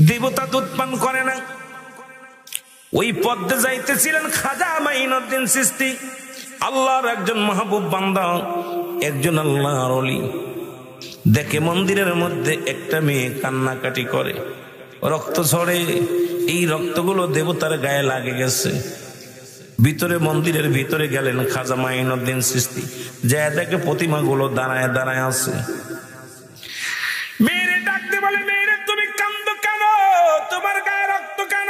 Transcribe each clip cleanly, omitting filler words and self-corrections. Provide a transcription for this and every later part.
দেবতা দুধ পান করে না। ওই পথে যাইতেছিলেন খাজা মাইনুদ্দিন চিশতি, আল্লাহর একজন মাহবুব বান্দা, একজন আল্লাহর ওলি। দেখে মন্দিরের মধ্যে একটা মেয়ে কান্নাকাটি করে, রক্ত ঝরে। এই রক্তগুলো দেবতার গায়ে লাগে গেছে। ভিতরে মন্দিরের ভিতরে গেলেন খাজা মাইনুদ্দিন চিশতি, যা দেখে প্রতিমাগুলো দাঁড়ায় দাঁড়ায় আছে। মেয়েরে ডাকতে বলে, মেয়েরে তুমি কান্দো কেন, তোমার গায়ে রক্ত কেন?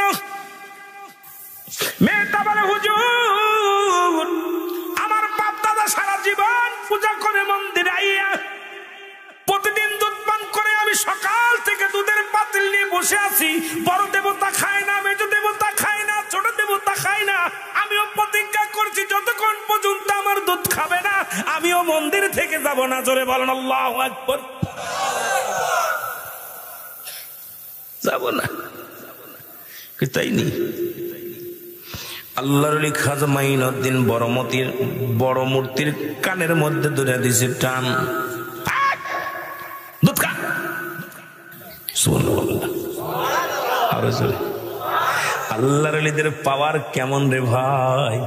মেয়েটা বলে, হুজুর আমার বাপ দাদা সারা জীবন পূজা করে মন্দিরে আইয়া প্রতিদিন দুধ পান করে আমি সকাল থেকে দুধের পাতিল নিয়ে বসে আছি। বড় দেবতা খায় না, মেজ দেবতা খায় না, ছোট দেবতা খায় না। আমিও প্রতিজ্ঞা করছি যতক্ষণ পর্যন্ত আমার দুধ খাবে না আমিও মন্দির থেকে যাব না। জোরে বলেন আল্লাহু আকবার। যাব না, তাই নি। আল্লাহর ওলি খাজা মাইনুদ্দিন বড় মূর্তির কানের মধ্যে ধরে দিছে টান, দুধ খা। আল্লাহর ওলিদের পাওয়ার কেমন রে ভাই,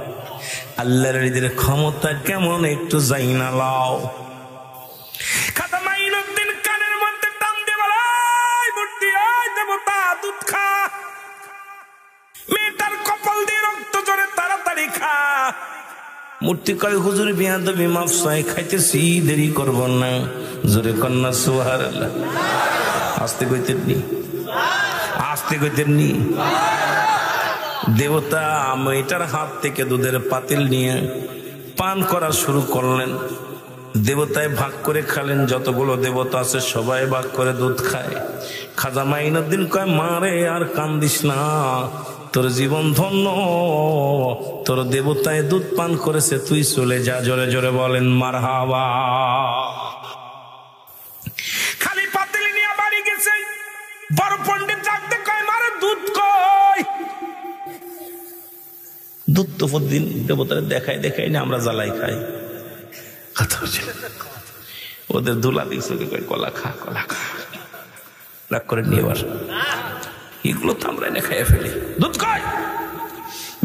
আল্লাহর ওলিদের ক্ষমতা কেমন একটু যাই না লাও। খাজা মাইনুদ্দিন কানের মধ্যে টান দিয়ে বলে, মূর্তি দেবতা দুধ খা। মেয়েটার কপাল দিয়ে রক্ত জোরে, তাড়াতাড়ি খা। মূর্তি কয়, হুজুর বিয়াদবি মাফ চাই, খাইতেছি দেরি করব না। জোরে কন্যা সুবহানাল্লাহ। আস্তে কইতেন নি, আস্তে কইতেন নি। দেবতা মেয়েটার হাত থেকে দুধের পাতিল নিয়ে পান করা শুরু করলেন। দেবতায় ভাগ করে খালেন, যতগুলো দেবতা আছে সবাই ভাগ করে দুধ খায়। খাজা মাইনুদ্দিন কয়, মারে আর কান্দিস না, তোর জীবন ধন্য, তোর দেবতায় দুধ পান করেছে, তুই চলে যা। জোরে জোরে বলেন মারহাবা। খালি পাতিল নিয়ে বাড়ি গেছে। বড় পণ্ডিত ডাকতে কয়, মারে দুধ কই? দুধ তো প্রতিদিন দেবতার দেখাই দেখাই না, আমরা জ্বালাই খাই। কথা হচ্ছে ওদের দুলা দিচ্ছে, কয় কলা খা, কলা খা। রাগ করে নিয়ে এবার এগুলো তো আমরা এনে খাইয়ে ফেলি। দুধ কয়?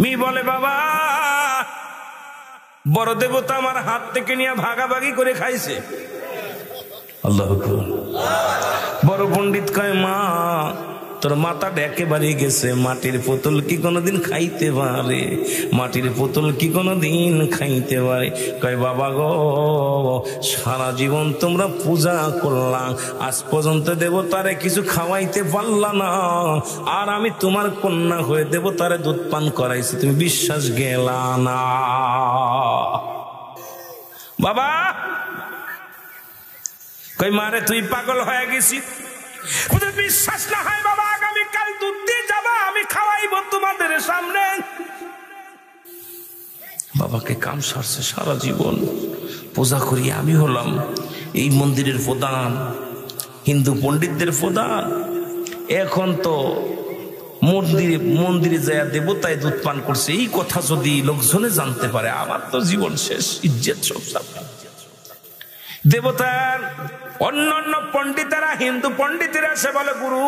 মি বলে, বাবা বড় দেবতা আমার হাত থেকে নিয়ে ভাগাভাগি করে খাইছে। আল্লাহু আকবার। বড় পণ্ডিত কয়, মা তোর মাথাটা একেবারে গেছে, মাটির পুতুল কি কোনোদিন খাইতে পারে? মাটির পুতুল কি কোনোদিন খাইতে পারে? কয়, বাবা গো সারা জীবন তোমরা পূজা করলাম, আজ পর্যন্ত দেবতারে কিছু খাওয়াইতে পারলা না, আর আমি তোমার কন্যা হয়ে দেবতারে দুধ পান করাইছি, তুমি বিশ্বাস গেলা না। বাবা কই, মারে তুই পাগল হয়ে গেছিস? বিশ্বাস না হয় বাবা, আগামীকাল দুধ দিয়ে যাবা, আমি খাওয়াইব তোমাদের সামনে। বাবাকে কাম সারছে, সারা জীবন পূজা করি, আমি হলাম এই মন্দিরের প্রধান, হিন্দু পণ্ডিতদের প্রধান। এখন তো মন্দিরে যায় দেবতায় দুধ পান করছে, এই কথা যদি লোকজনে জানতে পারে আমার তো জীবন শেষ, ইজ্জত সব যাবে। দেবতার অন্যান্য পণ্ডিতেরা, হিন্দু পণ্ডিতেরা সে বলে, গুরু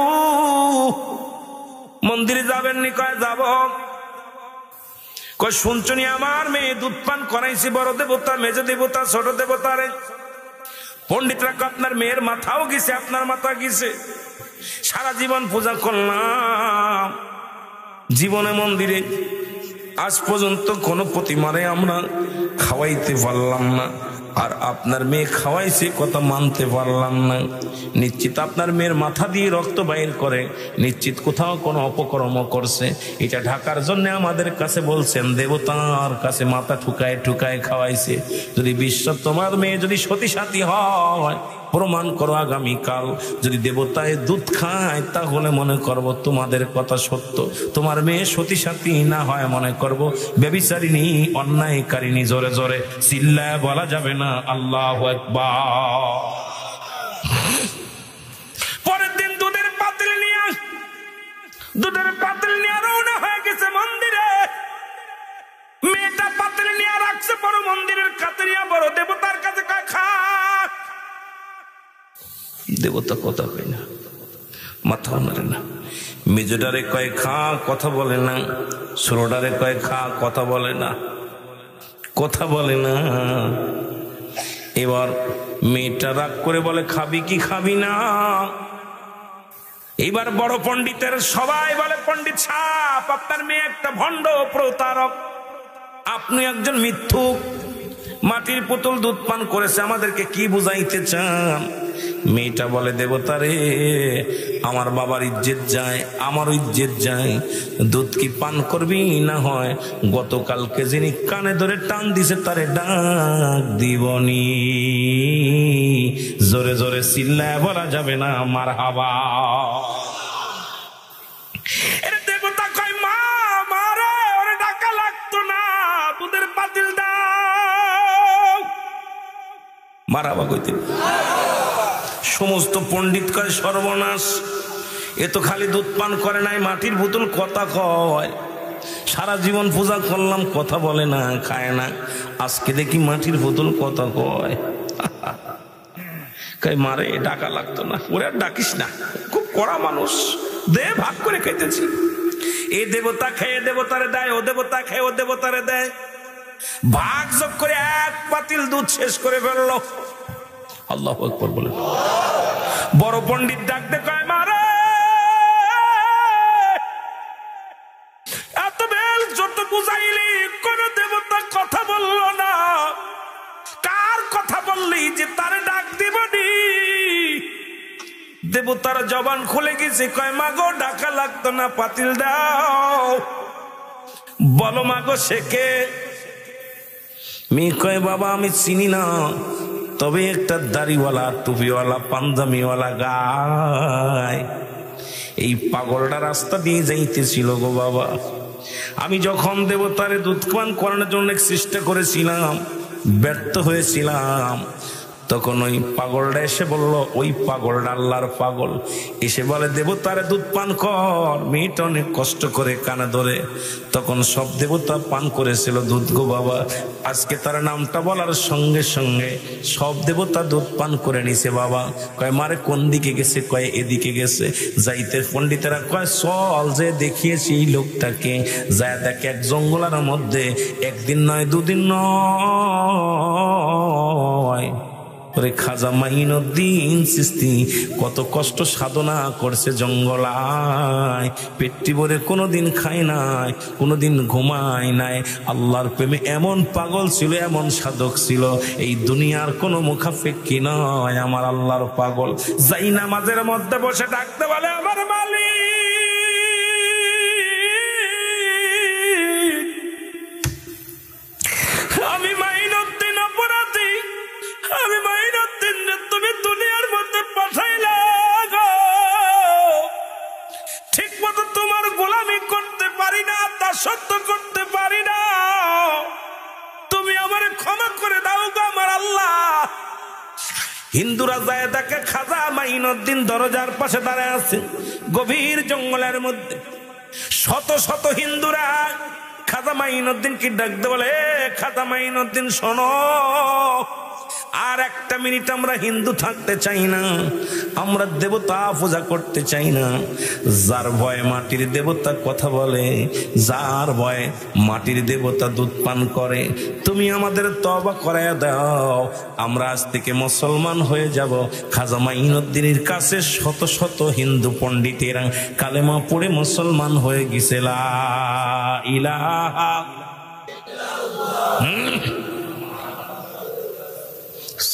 মন্দিরে যাবেন নি? কয় যাব। কয়, শুনছনি আমার মেয়ে দুধ পান করাইছি বড় দেবতা, মেজ দেবতা, ছোট দেবতারে। পণ্ডিতরা কয়, আপনার মেয়ের মাথাও গেছে, আপনার মাথা গেছে, সারা জীবন পূজা করলাম, জীবনে মন্দিরে আজ পর্যন্ত কোনো প্রতিমারে আমরা খাওয়াইতে পারলাম না, আর আপনার মেয়ে খাওয়াইছে কথা মানতে পারলাম না। নিশ্চিত আপনার মেয়ের মাথা দিয়ে রক্ত বাইর করে, নিশ্চিত কোথাও কোনো অপকর্ম করছে। এটা ঢাকার জন্য আমাদের কাছে বলছেন, দেবতার কাছে মাথা ঠুকায় ঠুকায় খাওয়াইছে। যদি বিশ্বাস, তোমার মেয়ে যদি সতী সাথী হয়, প্রমাণ করো আগামীকাল। যদি দেবতায় দুধ খায় তাহলে মনে করব তোমাদের কথা সত্য, তোমার মেয়ে সতী সাথী না হয় মনে করব ব্যভিচারিণী, অন্যায়কারিণী। জোরে জোরে চিল্লায় বলা যাবে না আল্লাহু আকবার। পরের দিন দুধের পাতিল নিয়ে রওনা হয়ে গেছে মন্দিরে। মেয়েটা পাতিল নিয়ে রাখছে বড় মন্দিরের কাতরিয়া, বড় দেবতার কাছে খা। দেবতা কথা কয় না, মাথা নাড়ে না। মেজোটারে কয় খা, কথা বলে না। ছোটটারে কয় খা, কথা বলে না, কথা বলে না। এবার মেয়েটা রাগ করে বলে খাবি কি খাবি না। এবার বড় পণ্ডিতের সবাই বলে পণ্ডিত সাহেব, আপনার মেয়ে একটা ভণ্ড প্রতারক, আপনি একজন মিথ্যুক, মাটির পুতুল দুধ পান করেছে, আমাদেরকে কি বুঝাইতে চান? মেয়েটা বলে দেবতা রে, আমার বাবার ইজ্জত যায়, আমারও ইজ্জত যায়, দুধ কি পান করবি না হয় গতকালকে যিনি কানে ধরে টান দিছে তারে ডাক দিবনি। জোরে জোরে চিল্লায় বলা যাবে না মারহাবা। দেবতা কয় মা মারে, ওরে ডাকা লাগতো না, দুধের পাতিল দাও। মারহাবা কইতে সমস্ত পণ্ডিত কয় সর্বনাশ, এ তো খালি দুধ পান করে নাই, মাটির বোতল কথা কয়, সারা জীবন পূজা করলাম কথা বলে না, খায় না, আজকে দেখি মাটির বোতল কথা কয়। কয় মারে ডাকা লাগতো না, ওরে আর ডাকিস না, খুব কড়া মানুষ, দে ভাগ করে খাইতেছি। এই দেবতা খেয়ে দেবতারে দেয়, ও দেবতা খেয়ে ও দেবতারে দেয়, ভাগ যোগ করে এক পাতিল দুধ শেষ করে ফেললো। আল্লাহু আকবার বলে। বড় পণ্ডিত ডাকতে কয় মারে, এত বেল যত বুঝাইলি কোন দেবতা কথা বললো না, কার কথা বললি যে তারে ডাক দিবনি? দেবতার জবান খুলে গেছে, কয় মাগো ডাকা লাগতো না, পাতিল দাও। বলো মাগো সে কে? মেয়ে কয় বাবা আমি চিনি না, তবে একটা দাড়িওয়ালা টুপিওয়ালা পাঞ্জামিওয়ালা গায়, এই পাগলটা রাস্তা দিয়ে যাইতেছিল গো বাবা। আমি যখন দেবতারে দুধ পান করানোর জন্য চেষ্টা করেছিলাম, ব্যর্থ হয়েছিলাম, তখন ওই পাগলটা এসে বলল, ওই পাগলটা আল্লাহর পাগল, এসে বলে দেবতারে দুধ পান কর। মেয়েটা অনেক কষ্ট করে কানে ধরে, তখন সব দেবতা পান করেছিল দুধ গো বাবা। আজকে তার নামটা বলার সঙ্গে সঙ্গে সব দেবতা দুধ পান করে নিছে বাবা। কয় মারে কোন দিকে গেছে? কয় এদিকে গেছে। যাইতে পণ্ডিতেরা কয় চল যে দেখিয়েছি এই লোকটাকে, যায় দেখে এক জঙ্গলের মধ্যে একদিন নয় দুদিন নয়, খাজা মাইনুদ্দিন চিশতি কত কষ্ট সাধনা করছে জঙ্গলায়, পেটটি ভরে কোনোদিন খায় নাই, কোনোদিন ঘুমায় নাই, আল্লাহর প্রেমে এমন পাগল ছিল, এমন সাধক ছিল, এই দুনিয়ার কোনো মুখাপেক্ষী নয়, আমার আল্লাহর পাগল। যাই নামাজের মধ্যে বসে ডাকতে বলে আমার মালিক, আমি মাইনুদ্দিন অপরাধী, আমি মাইনুদ্দিন তুমি দুনিয়ার মধ্যে পাঠাইলা গো, ঠিক মতো তোমার গোলামি করতে পারি না, দাসত্ব করতে পারি না, তুমি আমারে ক্ষমা করে দাও গো আমার আল্লাহ। হিন্দুরা যায় দেখে খাজা মাইনুদ্দিন দরজার পাশে দাঁড়ায় আছে, গভীর জঙ্গলের মধ্যে শত শত হিন্দুরা খাজা মাইনুদ্দিন কি ডাকতে বলে, খাজা মাইনুদ্দিন শোনো, আর একটা মিনিট আমরা হিন্দু থাকতে চাই না, আমরা দেবতা পূজা করতে চাই না। যার ভয়ে মাটির দেবতা কথা বলে, যার ভয়ে মাটির দেবতা দুধ পান করে, তুমি আমাদের তওবা করায়া দাও, আমরা আজ থেকে মুসলমান হয়ে যাব। খাজা মাইনুদ্দিনের কাছে শত শত হিন্দু পণ্ডিতেরা কালেমা পড়ে মুসলমান হয়ে গেছে। লা ইলাহা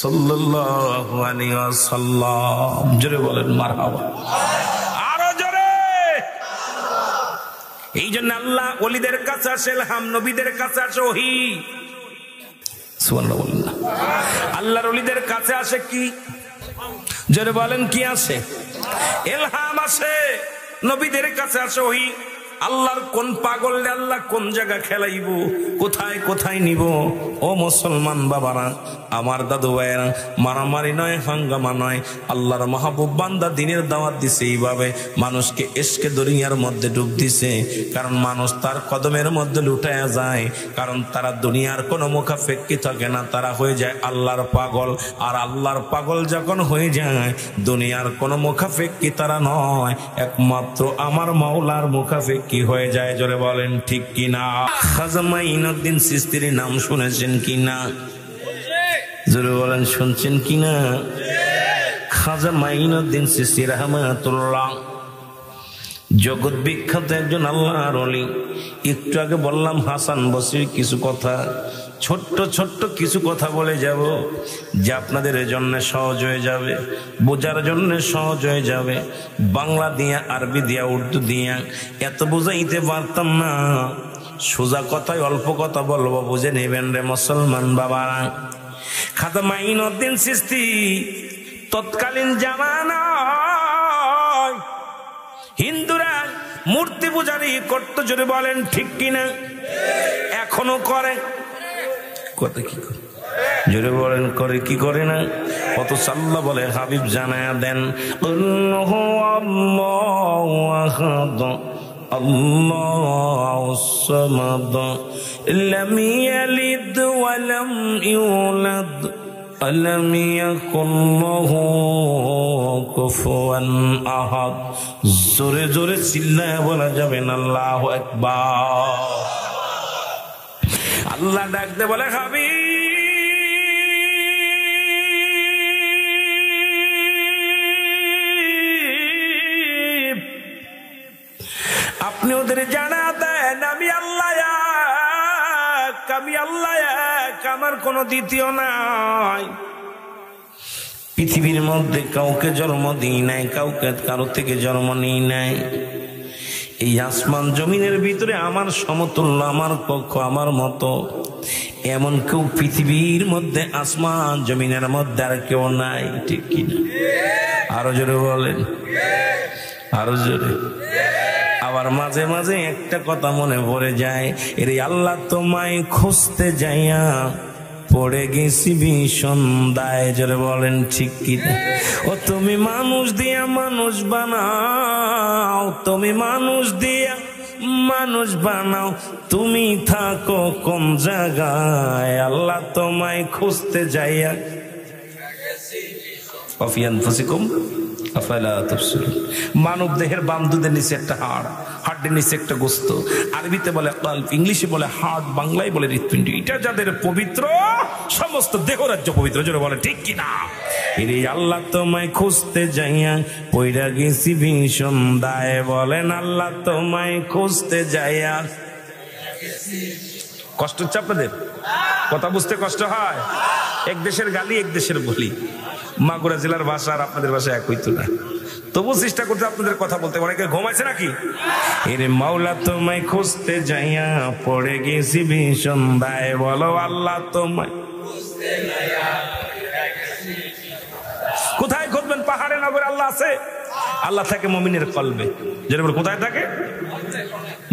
সাল্লাল্লাহু আলাইহি ওয়াসাল্লাম। জোরে বলেন মারহাবা, আরো জোরে। এই জন্য আল্লাহ ওলিদের কাছে আসে ইলহাম, নবীদের কাছে আসে ওহী। সুবহানাল্লাহ বলেন না। আল্লাহর ওলিদের কাছে আসে কি? জোরে বলেন কি আসে? ইলহাম আসে। নবীদের কাছে আসে ওহী। আল্লাহর কোন পাগলরে আল্লাহ কোন জায়গা খেলাইব, কোথায় কোথায় নিব। ও মুসলমান বাবারা, আমার দাদু ভাইয়েরা, মারামারি নয়, হাঙ্গামা নয়, আল্লাহর মাহবুব বান্দা দিনের দাওয়াত দিছে এইভাবে, মানুষকে ইশকে দুনিয়ার মধ্যে ডুব দিছে। কারণ মানুষ তার কদমের মধ্যে লুটায়া যায়, কারণ তারা দুনিয়ার কোনো মুখাপেক্ষী থাকে না, তারা হয়ে যায় আল্লাহর পাগল। আর আল্লাহর পাগল যখন হয়ে যায়, দুনিয়ার কোনো মুখাপেক্ষী তারা নয়, একমাত্র আমার মাওলার মুখাপেক্ষী হয়ে যায়। জোরে বলেন ঠিক কিনা? খাজা মাইনুদ্দিন চিশতির নাম শুনেছেন কিনা? জোরে বলেন শুনছেন কিনা? খাজা মাইনুদ্দিন চিশতি রাহমাতুল্লাহ জগৎ বিখ্যাত একজন আল্লাহর ওলি। একটু আগে বললাম হাসান বসরির কিছু কথা, ছোট্ট ছোট্ট কিছু কথা বলে যাব, যে আপনাদের জন্য সহজ হয়ে যাবে, বোঝার জন্য সহজ হয়ে যাবে। বাংলা দিয়া, আরবি দিয়া, উর্দু দিয়া এত বুঝাইতে পারতাম না, সোজা কথায় অল্প কথা বলবো, বুঝে নেবেন রে মুসলমান বাবারা। খাজা মাইনুদ্দিন চিশতি তৎকালীন জামানায় হিন্দুরা মূর্তি পূজারি করতো। জোরে বলেন ঠিক কিনা? এখনো করে। কথা কি করে? জোরে বলেন করে কি করে না? কত সাল্লাহ বলে হাবিব জানায়া দেন, আল্লাহু আহাদ আল্লাহুস সামাদ লাম ইয়ালিদ ওয়া লাম ইউলাদ আলম ইয়াকুন লাহু কুফুয়ান আহাদ। জোরে জোরে চিল্লায় বলা যাবে না আল্লাহু আকবার। আল্লাহ ডাক দে বলে, হাবিব আপনি ওদের জানা দেন আমি আল্লাহ এক, আমি আল্লাহ এক, আমার কোনো দ্বিতীয় নাই। পৃথিবীর মধ্যে কাউকে জন্ম দিই নাই, কাউকে কারো থেকে জন্ম নিই নাই। এই আসমান জমিনের ভিতরে আমার সমতুল্য, আমার কক্ষ, আমার মতো এমন কেউ পৃথিবীর মধ্যে, আসমান জমিনের মধ্যে আর কেউ নাই। ঠিক কিনা? আরো জোরে বলেন, আরো জোরে। আবার মাঝে মাঝে একটা কথা মনে পড়ে যায়, এর আল্লাহ তোমায় খুঁজতে যাইয়া পড়ে গেছি ভীষণ দায়। জোরে বলেন ঠিক কিনা? ও তুমি মানুষ দিয়া মানুষ বানাও, তুমি মানুষ দিয়া মানুষ বানাও, তুমি থাকো কোন জায়গায়, আল্লাহ তোমায় খুঁজতে যাইয়া মানব দেহের বাম দুধের নিচে একটা হাড়, হাড়ের নিচে একটা গোস্ত, আরবিতে বলে কলব, ইংলিশে বলে হার্ট, বাংলায় বলে হৃৎপিণ্ড। এটা যাদের পবিত্র, সমস্ত দেহ রাজ্য পবিত্র। জোরে বলে ঠিক কিনা? এরে আল্লাহ তোমায় খুঁজতে যাইয়া পইরা গেছি ভীষণ দায়। বলেন আল্লাহ তোমায় খুঁজতে যাইয়া। কষ্ট হচ্ছে আপনাদের? কথা বুঝতে কষ্ট হয়? এক দেশের গালি এক দেশের বলি, মাগুরা জেলার ভাষা আর আপনাদের ভাষা এক হইতো না, তবু চেষ্টা করতে আপনাদের কথা বলতে। অনেকে ঘুমাইছে নাকি? এরে মাওলা তোমায় খুঁজতে যাইয়া পড়ে গেছি ভীষণ দায়। বলো আল্লাহ তোমায় কোথায় খুঁজবেন? পাহাড়ে নগরে আল্লাহ আছে? আল্লাহ থাকে মুমিনের কলবে। যেটা বল কোথায় থাকে?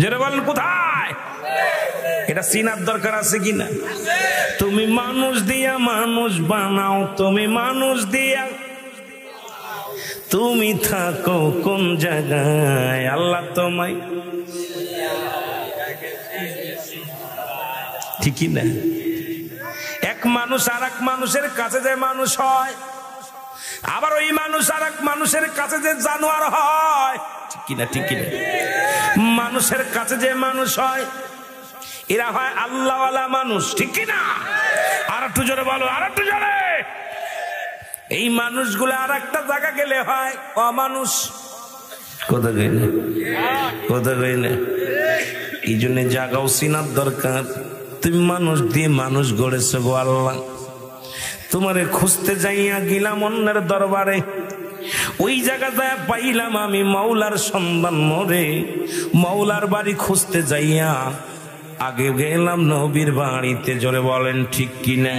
যেটা বলেন কোথায়? এটা চিনার দরকার আছে কিনা? তুমি মানুষ দিয়া মানুষ বানাও, তুমি মানুষ দিয়া তুমি থাকো কোন জায়গায়, আল্লাহ তোমায়। ঠিকই না? এক মানুষ আর এক মানুষের কাছে যে মানুষ হয়, আবার ওই মানুষ আর এক মানুষের কাছে যে জানোয়ার হয়। ঠিক কিনা? ঠিক কিনা? মানুষের কাছে যে মানুষ হয়, এরা হয় আল্লাহওয়ালা মানুষ। ঠিক কিনা? আর একটু জোরে বলো, আর একটু জোরে। এই মানুষগুলো আর একটা জায়গা গেলে হয় অমানুষ। কোথা গেলে? কোথা গেলে? এই জন্য জায়গাও চিনার দরকার। তুমি মানুষ দিয়ে মানুষ গড়েছো গো আল্লাহ। তোমারে খুঁজতে যাইয়া গেলাম অন্যের দরবারে, ওই জায়গাটায় পাইলাম আমি মাওলার সন্ধান মোরে। মাওলার বাড়ি খুঁজতে যাইয়া আগে গেলাম নবীর বাড়িতে। জোরে বলেন ঠিক কিনা?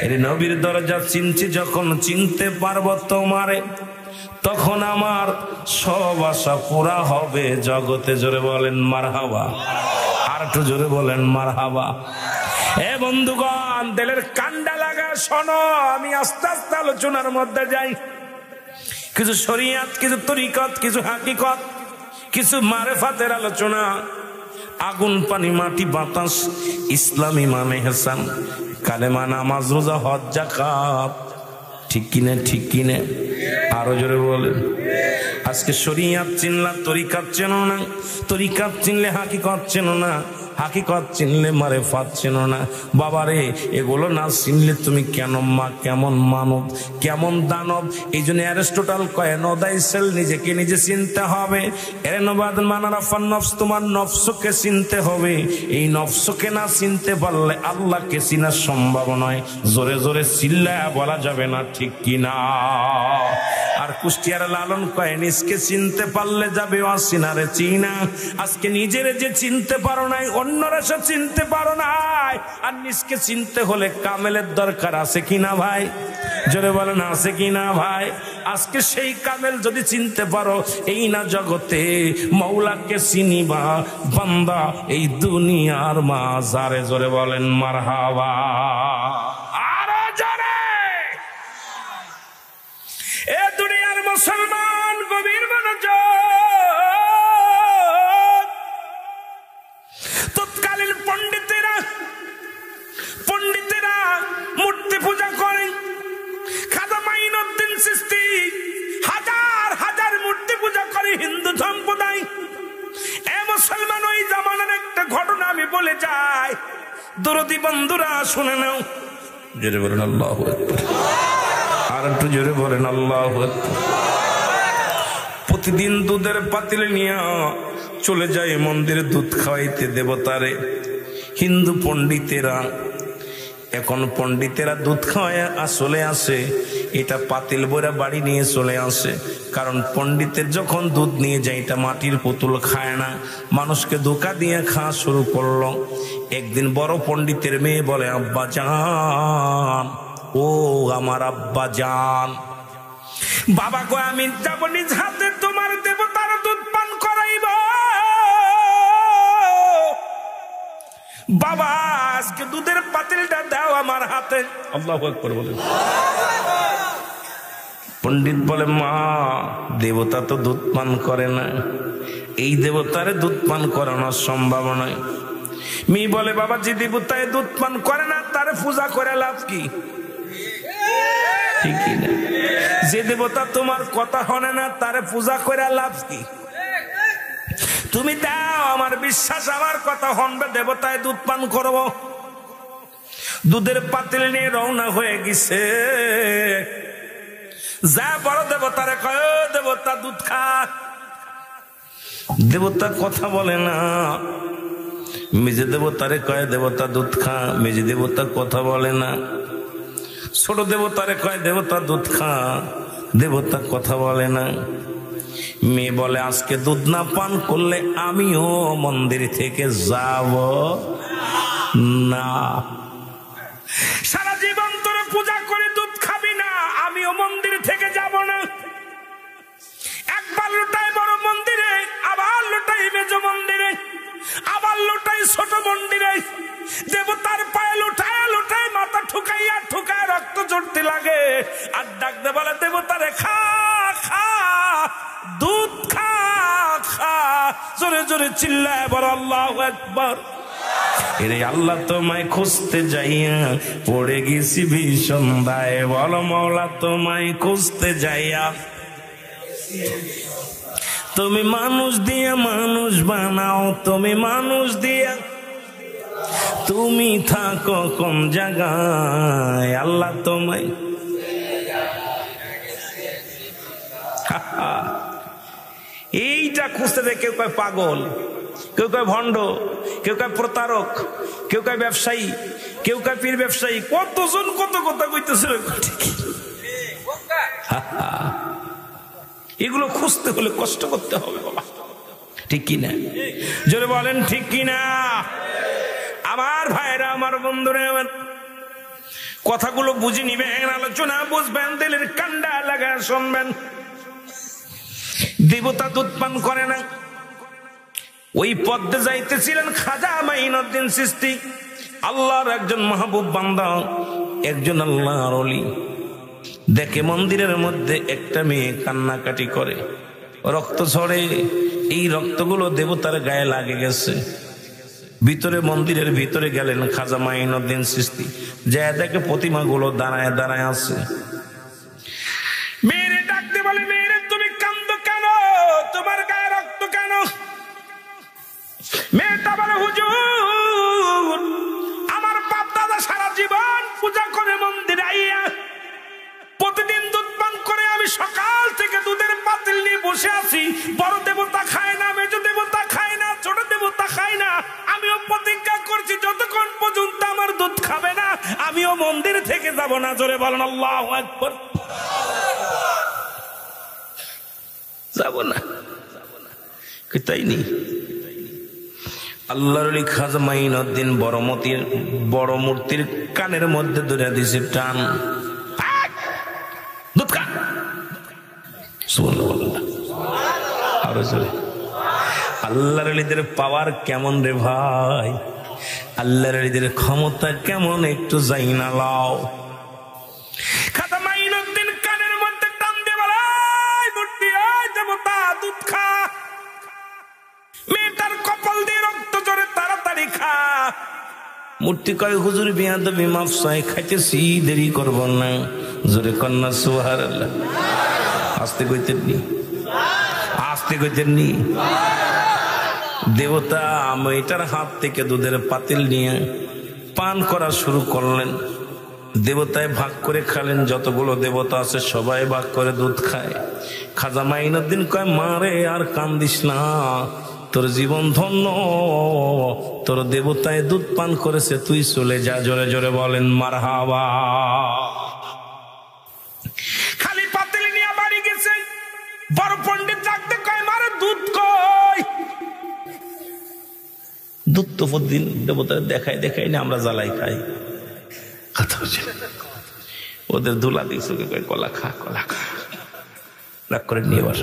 এর নবীর দরজা চিনছি যখন, চিনতে পারবো তোমারে। তখন আমার সব আশা পুরা হবে জগতে। জোরে বলেন মারহাবা, আর একটু জোরে বলেন মারহাবা। এ বন্ধুগণ, দিলের কান্ডা লাগা শোনো, আমি আস্তে আস্তে আলোচনার মধ্যে যাই। কিছু শরিয়াত, কিছু তরিকত, কিছু হাকিকত, কিছু মারেফাতের আলোচনা। আগুন পানি মাটি বাতাস, ইসলাম ইমান ইহসান, কালেমা নামাজ রোজা হজ যাকাত, ঠিক কিনে ঠিক কিনে, আরো জোরে বলেন। আজকে শরিয়াত চিনলা, তরিকাত চেনো না, তরিকাত চিনলে হাকিকত চেনো না, হাকিকত চিনলে মারেফাত চেনো না। বাবারে, এগুলো না চিনলে তুমি কেন মা, কেমন মানব, কেমন দানব। এই জন্য অ্যারিস্টটল কয় নো দাই সেল, নিজেকে নিজে চিনতে হবে। এরেনবাদ মানারাফান নফস, তোমার নফসকে চিনতে হবে। এই নফসকে না চিনতে পারলে আল্লাহকে চিনা সম্ভব নয়। জোরে জোরে চিল্লায়া বলা যাবে না, ঠিক কিনা? আর কুষ্টিয়ার লালন কয় নিজকে চিনতে পারলে যাবে অচিনারে চিনা। আজকে নিজের যে চিনতে পারো নাই, অন্যরা সে চিনতে পারো নাই। আর নিজকে চিনতে হলে কামেলের দরকার আছে কিনা ভাই? জোরে বলেন আছে কিনা ভাই? আজকে সেই কামেল যদি চিনতে পারো, এই না জগতে মৌলাকে চিনিবা বান্দা এই দুনিয়ার মাঝারে। জোরে বলেন মারহাবা, আরো জোরে। এ দুনিয়ার মুসলমান গভীর মনোযোগ। তৎকালীন পণ্ডিতেরা মূর্তি পূজা করেন। খাজা মাইনুদ্দিন চিশতি হাজার হাজার মূর্তি পূজা করে হিন্দু সম্প্রদায়। এ মুসলমান, ওই জামানার একটা ঘটনা আমি বলে যাই, দরদি বন্ধুরা শুনে নাও। জোরে বলেন আল্লাহু আকবার, আর একটু জোরে বলেন আল্লাহু আকবার। প্রতিদিন দুধের পাতিলে নিয়ে চলে যায় মন্দিরে দুধ খাওয়াইতে দেবতারে হিন্দু পণ্ডিতেরা। এখন পণ্ডিতেরা দুধ খাওয়ায় চলে আসে, এটা পাতিল বইরা বাড়ি নিয়ে চলে আসে। কারণ পণ্ডিতের যখন দুধ নিয়ে যায়, এটা মাটির পুতুল খায় না, মানুষকে ধোঁকা দিয়ে খাওয়া শুরু করলো। একদিন বড় পণ্ডিতের মেয়ে বলে, আব্বা জান, ও আমার আব্বা জান, বাবা গো, আমি যাব নিজ হাতে তোমার দেবতার দুধ পান করাইব। বাবা, আজকে দুধের পাতিলটা দাও আমার হাতে। আল্লাহু আকবার বলেন। পণ্ডিত বলে, মা, দেবতা তো দুধ পান করে না, এই দেবতারে দুধ পান করানো সম্ভব নয়। মেয়ে বলে, বাবা, যে দেবতায় দুধ পান করে না তারে পূজা করে লাভ কি? ঠিক না? যে দেবতা তোমার কথা হনে না তারে পূজা করে লাভ কি? তুমি দাও, আমার বিশ্বাস আমার কথা হনবে, দেবতায় দুধ পান করব। দুধের পাতিল নিয়ে রওনা হয়ে গেছে। যা বড় দেবতারে কয়, দেবতা দুধ খা। দেবতা কথা বলে না। মেজে দেবতারে কয়, দেবতা দুধ খা। মেজে দেবতা কথা বলে না। ছোট দেবতারে কয়, দেবতা দুধ খা। দেবতা কথা বলে না। মেয়ে বলে, আজকে দুধ না পান করলে আমিও মন্দির থেকে যাব না। সারা জীবন তোরে পূজা করে দুধ খাবি না, আমিও মন্দির থেকে যাব না। একবার লুটাই বড় মন্দিরে, আবার লুটাই মেজ মন্দিরে, আবার লুটাই ছোট মন্দিরে। দেবতার পায়ে লুটায় লুটায় মাথা ঠুকাইয়া ঠুকায় রক্ত ঝরতে লাগে। আর ডাক দে বলে, দেবতারে খা খা, দুধ খা খা। জোরে জোরে চিল্লায় বড় আল্লাহু আকবার। এরে আল্লাহ তোমায় খুঁজতে যাইয়া পড়ে গেছি ভীষণ দায়ে। বলো মওলা তোমায় খুঁজতে যাইয়া, তুমি মানুষ দিয়া মানুষ বানাও, তুমি মানুষ দিয়া তুমি থাকো কোন জায়গায়? আল্লাহ তোমায় এইটা খুঁজতে দেয়। কেউ কয় পাগল, কেউ কয় ভণ্ড, কেউ কয় প্রতারক, কেউ কয় ব্যবসায়ী, কেউ কয় পীর ব্যবসায়ী। কতজন কত কথা কইতেছিল। এগুলো খুঁজতে হলে কষ্ট করতে হবে বাবা, ঠিক কিনা? জোরে বলেন ঠিক কিনা? আমার ভাইরা, আমার বন্ধুরা, আমার কথাগুলো বুঝে নিবেন, আলোচনা বুঝবেন, দিলের কান্ডা লাগা শুনবেন। দেবতা দুধ পান করে না। ওই পদ্মে যাইতেছিলেন খাজা মাইনুদ্দিন চিশতি, আল্লাহর একজন মাহবুব বান্দা, একজন আল্লাহর ওলি। দেখে মন্দিরের মধ্যে একটা মেয়ে কান্নাকাটি করে, রক্ত ঝরে। এই রক্তগুলো দেবতার গায়ে লাগে গেছে। ভিতরে মন্দিরের ভিতরে গেলেন খাজা মাইনুদ্দিন চিশতি, যা দেখে প্রতিমাগুলো দাঁড়ায় দাঁড়ায় আছে। মেয়েরে ডাকতে বলে, মেয়েরে তুমি কান্দো কেন, তোমার গায়ে রক্ত কেন? মেয়েটা বলে, হুজুর আমার বাপ দাদা সারা জীবন পূজা করে মন্দিরে আইয়া প্রতিদিন দুধ পান করে, আমি সকাল থেকে দুধের পাতিল নিয়ে বসে আছি। বড় দেবতা খায় না, মেজ দেবতা খায় না, ছোট দেবতা খায় না। আমিও প্রতিজ্ঞা করছি যতক্ষণ পর্যন্ত আমার দুধ খাবে না আমিও মন্দির থেকে যাব না। জোরে বলেন আল্লাহু আকবার। যাব না, তাই নি। আল্লাহর ওলি খাজা মাইনুদ্দিন বড় মূর্তির কানের মধ্যে ধরে দিছে টান, দুধ খা। আরো জোরে। আল্লাহর ওলিদের পাওয়ার কেমন রে ভাই, আল্লাহর ওলিদের ক্ষমতা কেমন একটু যাই না লাও। খাজা মাইনুদ্দিন কানের মধ্যে টান দিয়ে বলে, মূর্তি দেবতা দুধ খা। মেয়েটার কপাল দিয়ে রক্ত জোরে, তাড়াতাড়ি খা। মূর্তি কয়, হুজুর বিয়াদবি মাফ চাই, খাইতেছি, দেরি করব না। জোরে কন্যা সুবহানাল্লাহ। আস্তে কইতেন নি, আস্তে কইতেন নি। দেবতা মেয়েটার হাত থেকে দুধের পাতিল নিয়ে পান করা শুরু করলেন। দেবতায় ভাগ করে খালেন, যতগুলো দেবতা আছে সবাই ভাগ করে দুধ খায়। খাজা মাইনুদ্দিন কয়, মারে আর কান্দিস না, তোর জীবন ধন্য, তোর দেবতায় দুধ পান করেছে, তুই চলে যা। জোরে জোরে বলেন মারহাবা। খালি পাতিল নিয়ে বাড়ি গেছে। বড় পণ্ডিত ডাকতে কয়, মারে দুধ কই? দুধ তো প্রতিদিন দেবতা দেখাই দেখাই না, আমরা জ্বালাই খাই। কথা হচ্ছে ওদের দুলা দিয়েছে, কলা খা, কলা খা। রাগ করে নিয়ে বস,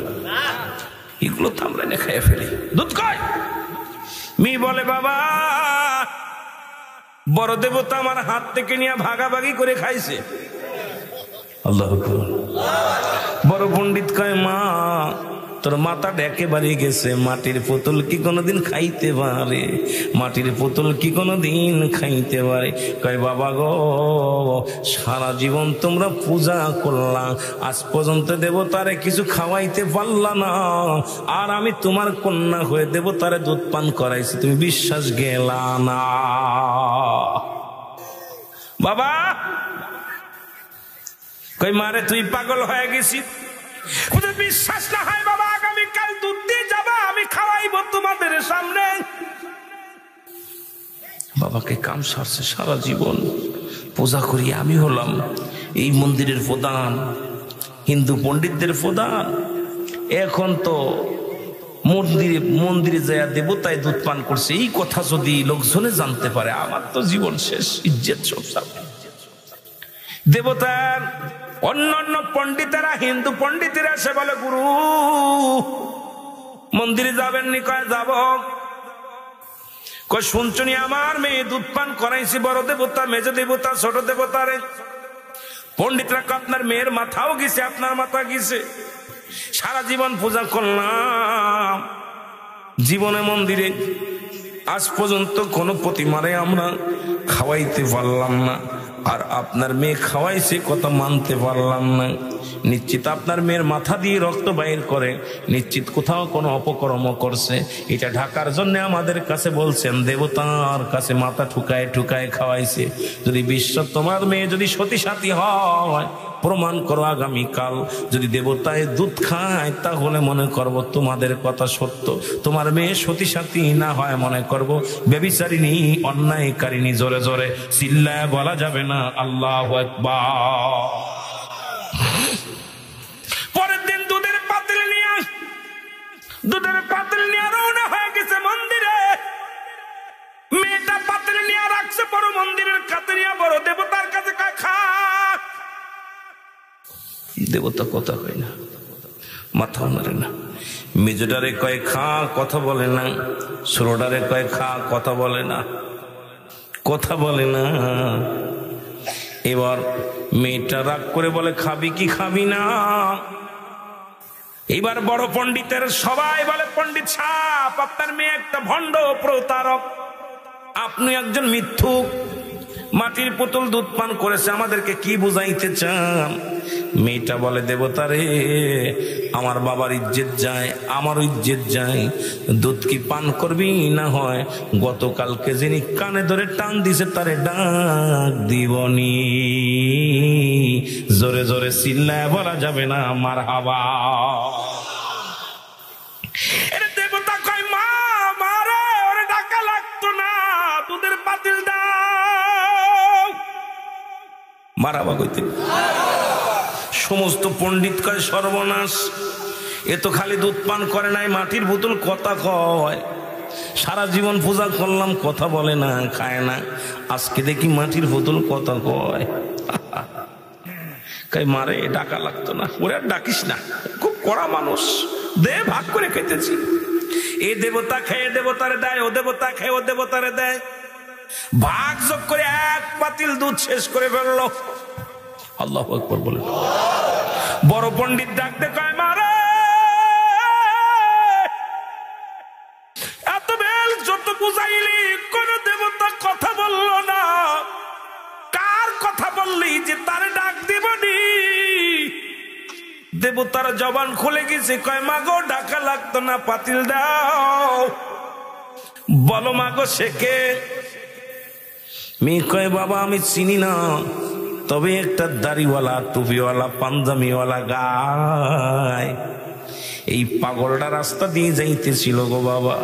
এগুলো তো আমরা খাইয়ে ফেলি। দুধ কয়? মি বলে, বাবা বড় দেবতা আমার হাত থেকে নিয়ে ভাগাভাগি করে খাইছে। আল্লাহু আকবার। বড় পণ্ডিত কয়, মা তোর মাথাটা একেবারে গেছে, মাটির পুতুল কি কোনোদিন খাইতে পারে? মাটির পুতুল কি কোনোদিন খাইতে পারে? কয়, বাবা গো সারা জীবন তোমরা পূজা করলাম, আজ পর্যন্ত দেবতারে কিছু খাওয়াইতে পারলা না, আর আমি তোমার কন্যা হয়ে দেবতারে দুধ পান করাইছি, তুমি বিশ্বাস গেলা না? বাবা কই, মারে তুই পাগল হয়ে গেছিস, বিশ্বাস না হয় বাবা আগামীকাল দুধ দিয়ে যাবা, আমি খাওয়াইব তোমাদের সামনে। বাবাকে কাম সারছে, সারা জীবন পূজা করি, আমি হলাম এই মন্দিরের প্রধান, হিন্দু পণ্ডিতদের প্রধান। এখন তো মন্দিরে যায় দেবতায় দুধ পান করছে, এই কথা যদি লোকজনে জানতে পারে আমার তো জীবন শেষ, ইজ্জত সব যাবে। দেবতার অন্যান্য পণ্ডিতেরা, হিন্দু পণ্ডিতেরা সে বলে, গুরু মন্দিরে যাবেন নি? কয়, যাব। কয়, শুনছনি আমার মেয়ে দুধ পান করাইছি, বড় দেবতা, মেজ দেবতা, ছোট দেবতারে। পণ্ডিতরা আপনার মেয়ের মাথাও গেছে, আপনার মাথা গেছে, সারা জীবন পূজা করলাম, জীবনে মন্দিরে আজ পর্যন্ত কোনো প্রতিমারে আমরা খাওয়াইতে পারলাম না, আর আপনার মেয়ে খাওয়াইছে কথা মানতে পারলাম না। নিশ্চিত আপনার মেয়ের মাথা দিয়ে রক্ত বাইর করে, নিশ্চিত কোথাও কোনো অপকর্ম করছে, এটা ঢাকার জন্য আমাদের কাছে বলছেন, দেবতার কাছে মাথা ঠুকায় ঠুকায় খাওয়াইছে। যদি বিশ্বাস, তোমার মেয়ে যদি সতী সাথী হয়, প্রমাণ করো আগামীকাল যদি দেবতায় দুধ খায়, তাহলে মনে করব তোমাদের কথা সত্য। তোমার মেয়ে সতী সাথী না হয়, মনে করব ব্যভিচারিণী, অন্যায়কারিণী। জোরে জোরে চিল্লায় বলা যাবে না আল্লাহু আকবার। পরের দিন দুধের পাতিল নিয়ে রওনা হয়ে গেছে মন্দিরে। মেয়েটা পাতিল নিয়ে রাখছে বড় মন্দিরের কাছে নিয়ে, বড় দেবতার কাছে খা। দেবতা কথা হয় না, মাথাও নাড়ে না। মেজোটারে কয় খা, কথা বলে না। ছোটটারে কয় খা, কথা বলে না, কথা বলে না। এবার মেয়েটা রাগ করে বলে খাবি কি খাবি না। এবার বড় পণ্ডিতের সবাই বলে পণ্ডিত সাহেব, আপনার মেয়ে একটা ভণ্ড প্রতারক, আপনি একজন মিথ্যুক, মাটির পুতুল দুধ পান করেছে, আমাদেরকে কি বুঝাইতে চান? মেয়েটা বলে দেবতা রে, আমার বাবার ইজ্জত যায়, আমারও ইজ্জত যায়, দুধ কি পান করবি? না হয় গতকালকে যিনি কানে ধরে টান দিছে তারে ডাক দিবনি। জোরে জোরে চিল্লায় বলা যাবে না মারহাবা। দেবতা কয় মা, মারে ওরে ডাকা লাগতো না, দুধের পাতিল দাও। মারাবা কইতে সমস্ত পণ্ডিত কয় সর্বনাশ, এ তো খালি দুধ পান করে নাই, মাটির বোতল কথা কয়। সারা জীবন পূজা করলাম, কথা বলে না, খায় না, আজকে দেখি মাটির বোতল কথা কয়। কই মারে ডাকা লাগতো না, ওরে আর ডাকিস না, খুব কড়া মানুষ, দে ভাগ করে খেতেছি। এ দেবতা খেয়ে দেবতারে দেয়, ও দেবতা খেয়ে ও দেবতারে দেয়, ভাগ যোগ করে এক পাতিল দুধ শেষ করে ফেললো। আল্লাহু আকবার বলে বড় পণ্ডিত ডাকতে কয় মারে, এত বেল যত বুঝাইলি কোন দেবতা কথা বললো না, কার কথা বললি যে তারে ডাক দিবনি? দেবতার জবান খুলে গেছে, কয় মাগো ডাকা লাগতো না, পাতিল দাও। বলো মাগো সে কে? মেয়ে কয় বাবা আমি চিনি না, তবে একটা দাড়িওয়ালা, টুপিওয়ালা, পাঞ্জামিওয়ালা গায়, এই পাগলটা রাস্তা দিয়ে যাইতেছিল গো বাবা।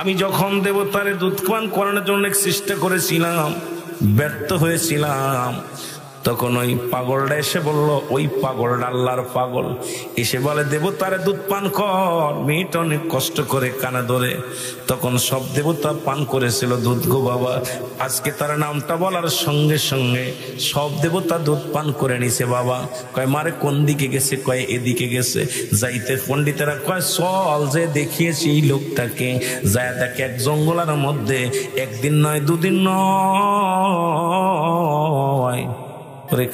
আমি যখন দেবতারে দুধ পান করানোর জন্য চেষ্টা করেছিলাম, ব্যর্থ হয়েছিলাম, তখন ওই পাগলটা এসে বলল, ওই পাগলটা আল্লাহর পাগল, এসে বলে দেবতারে দুধ পান কর। মেয়েটা অনেক কষ্ট করে কানে ধরে, তখন সব দেবতা পান করেছিল দুধ গো বাবা। আজকে তার নামটা বলার সঙ্গে সঙ্গে সব দেবতা দুধ পান করে নিছে বাবা। কয় মারে কোন দিকে গেছে? কয় এদিকে গেছে। যাইতে পণ্ডিতেরা কয় চল যে দেখিয়েছি এই লোকটাকে, যায় দেখে এক জঙ্গলের মধ্যে একদিন নয় দুদিন নয়,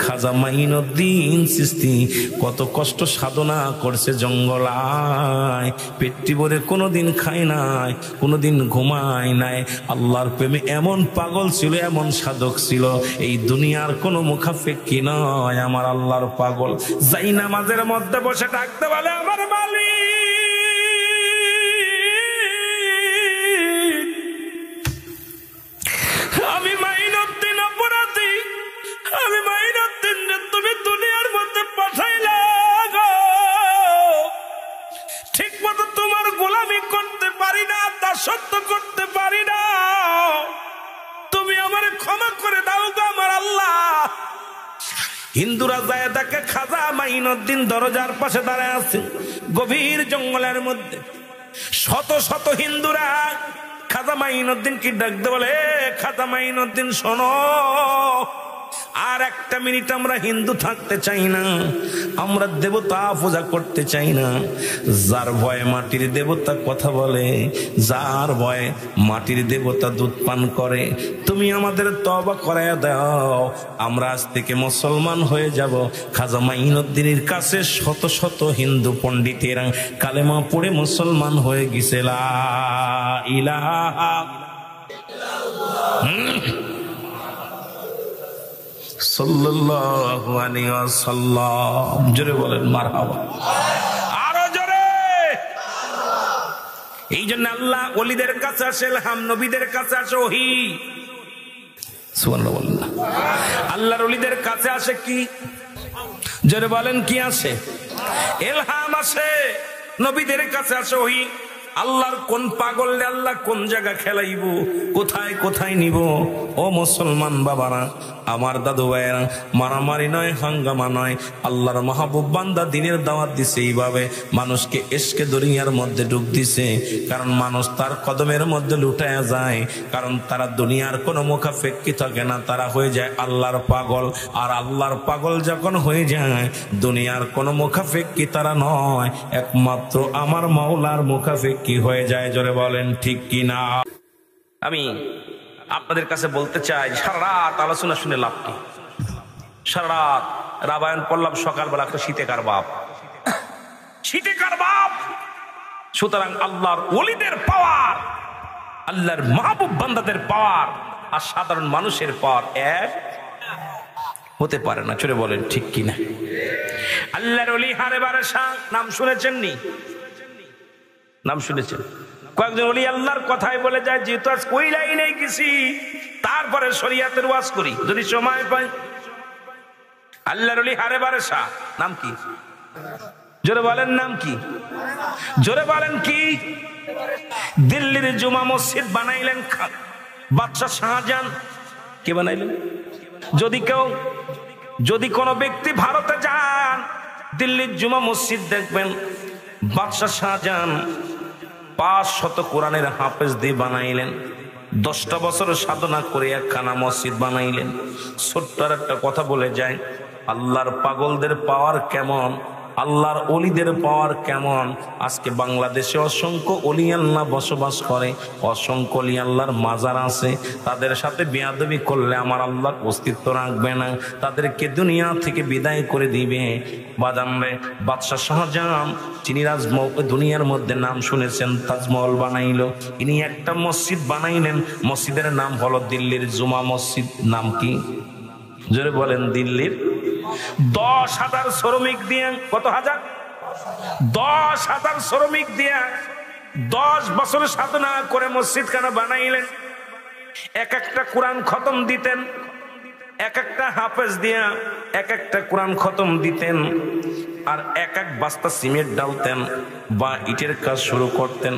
খাজা মাইনুদ্দিন চিশতি কত কষ্ট সাধনা করছে জঙ্গলায়, পেটটি ভরে কোনোদিন খায় নাই, কোনোদিন ঘুমায় নাই, আল্লাহর প্রেমে এমন পাগল ছিল, এমন সাধক ছিল, এই দুনিয়ার কোনো মুখাপেক্ষী নয় আমার আল্লাহর পাগল। যাই নামাজের মধ্যে বসে ডাকতে বলে আমার মালিক, আমি মাইনুদ্দিন অপরাধী, আমি মাইনুদ্দিন তুমি দুনিয়ার মধ্যে পাঠাইলা গো, ঠিক মতো তোমার গোলামি করতে পারি না, দাসত্ব করতে পারি না, তুমি আমার ক্ষমা করে দাও গো আমার আল্লাহ। হিন্দুরা যায় দেখে খাজা মাইনুদ্দিন দরজার পাশে দাঁড়ায় আছে, গভীর জঙ্গলের মধ্যে শত শত হিন্দুরা খাজা মাইনুদ্দিন কি ডাকতে বলে, খাজা মাইনুদ্দিন শোনো, আর একটা মিনিট আমরা হিন্দু থাকতে চাই না, আমরা দেবতা পূজা করতে চাই না। যার ভয়ে মাটির দেবতা কথা বলে, যার ভয়ে মাটির দেবতা দুধ পান করে, তুমি আমাদের তওবা করায়া দাও, আমরা আজ থেকে মুসলমান হয়ে যাব। খাজা মাইনুদ্দিনের কাছে শত শত হিন্দু পণ্ডিতেরা কালেমা পড়ে মুসলমান হয়ে গেছে। লা ইলাহা সাল্লাল্লাহু আলাইহি ওয়াসাল্লাম। জোরে বলেন মারহাবা, আরো জোরে। এই জন্য আল্লাহ ওলিদের কাছে আসে ইলহাম, নবীদের কাছে আসে ওহী। সুবহানাল্লাহ বলেন না। আল্লাহর ওলিদের কাছে আসে কি? জোরে বলেন কি আসে? ইলহাম আসে। নবীদের কাছে আসে ওহী। আল্লাহর কোন পাগলরে আল্লাহ কোন জায়গা খেলাইব, কোথায় কোথায় নিব। ও মুসলমান বাবারা, আমার দাদু ভাইয়েরা, মারামারি নয়, হাঙ্গামা নয়, আল্লাহর মাহবুব বান্দা দিনের দাওয়াত দিছে এইভাবে, মানুষকে এসকে দুনিয়ার মধ্যে ডুব দিছে। কারণ মানুষ তার কদমের মধ্যে লুটায়া যায়, কারণ তারা দুনিয়ার কোনো মুখাপেক্ষী থাকে না, তারা হয়ে যায় আল্লাহর পাগল। আর আল্লাহর পাগল যখন হয়ে যায়, দুনিয়ার কোনো মুখাপেক্ষী তারা নয়, একমাত্র আমার মাওলার মুখাপেক্ষী হয়ে যায়। জোরে বলেন ঠিক কিনা? আমি আপনাদের কাছে বলতে চাই, সারা রাত আলোচনা শুনে লাভ কি? সারা রাত রামায়ণ পড়লাম, সকালবেলা একটা শীতে কার বাপ, শীতে কার বাপ। সুতরাং আল্লাহর ওলিদের পাওয়ার, আল্লাহর মাহবুব বান্দাদের পাওয়ার আর সাধারণ মানুষের পাওয়ার এক হতে পারে না। চলে বলেন ঠিক কিনা? আল্লাহর ওলি হারে বারে শাহ নাম শুনেছেন নি? নাম শুনেছেন? কয়েকজন ওলি আল্লাহর কথাই বলে যায়, যেহেতু আজ কই লাইনে গেছি, তারপরে শরীয়তের ওয়াজ করি যদি সময় পাই। আল্লাহর ওলি হারে বারে শাহ নাম কি? জোরে বলেন নাম কি? জোরে বলেন কি? দিল্লির জুমা মসজিদ বানাইলেন বাদশাহ শাহজাহান। কে বানাইলেন? যদি কোনো ব্যক্তি ভারতে যান, দিল্লির জুমা মসজিদ দেখবেন বাদশাহ শাহজাহান 500 কোরআনের হাফেজ দিয়ে বানাইলেন। 10টা বছর সাধনা করে একখানা মসজিদ বানাইলেন। ছোট্ট একটা কথা বলে যায়, আল্লাহর পাগলদের পাওয়ার কেমন, আল্লাহর ওলিদের পাওয়ার কেমন। আজকে বাংলাদেশে অসংখ্য ওলি আল্লাহ বসবাস করে, অসংখ্য ওলি আল্লাহর মাজার আছে। তাদের সাথে বেয়াদবি করলে আমার আল্লাহর অস্তিত্ব রাখবে না, তাদেরকে দুনিয়া থেকে বিদায় করে দিবে। বাদামরে বাদশাহ শাহজাহান, যিনি দুনিয়ার মধ্যে নাম শুনেছেন, তাজমহল বানাইল, ইনি একটা মসজিদ বানাইলেন। মসজিদের নাম হলো দিল্লির জুমা মসজিদ। নাম কি? জোরে বলেন। দিল্লির 10,000 শ্রমিক দিয়ে, কত হাজার? 10,000 শ্রমিক দিয়ে 10 বছর সাধনা করে মসজিদ খানা বানাইলেন। এক একটা কোরআন খতম দিতেন, এক একটা হাফেজ দিয়া এক একটা কোরআন খতম দিতেন, আর এক বস্তা সিমেন্ট ডালতেন বা ইটের কাজ শুরু করতেন।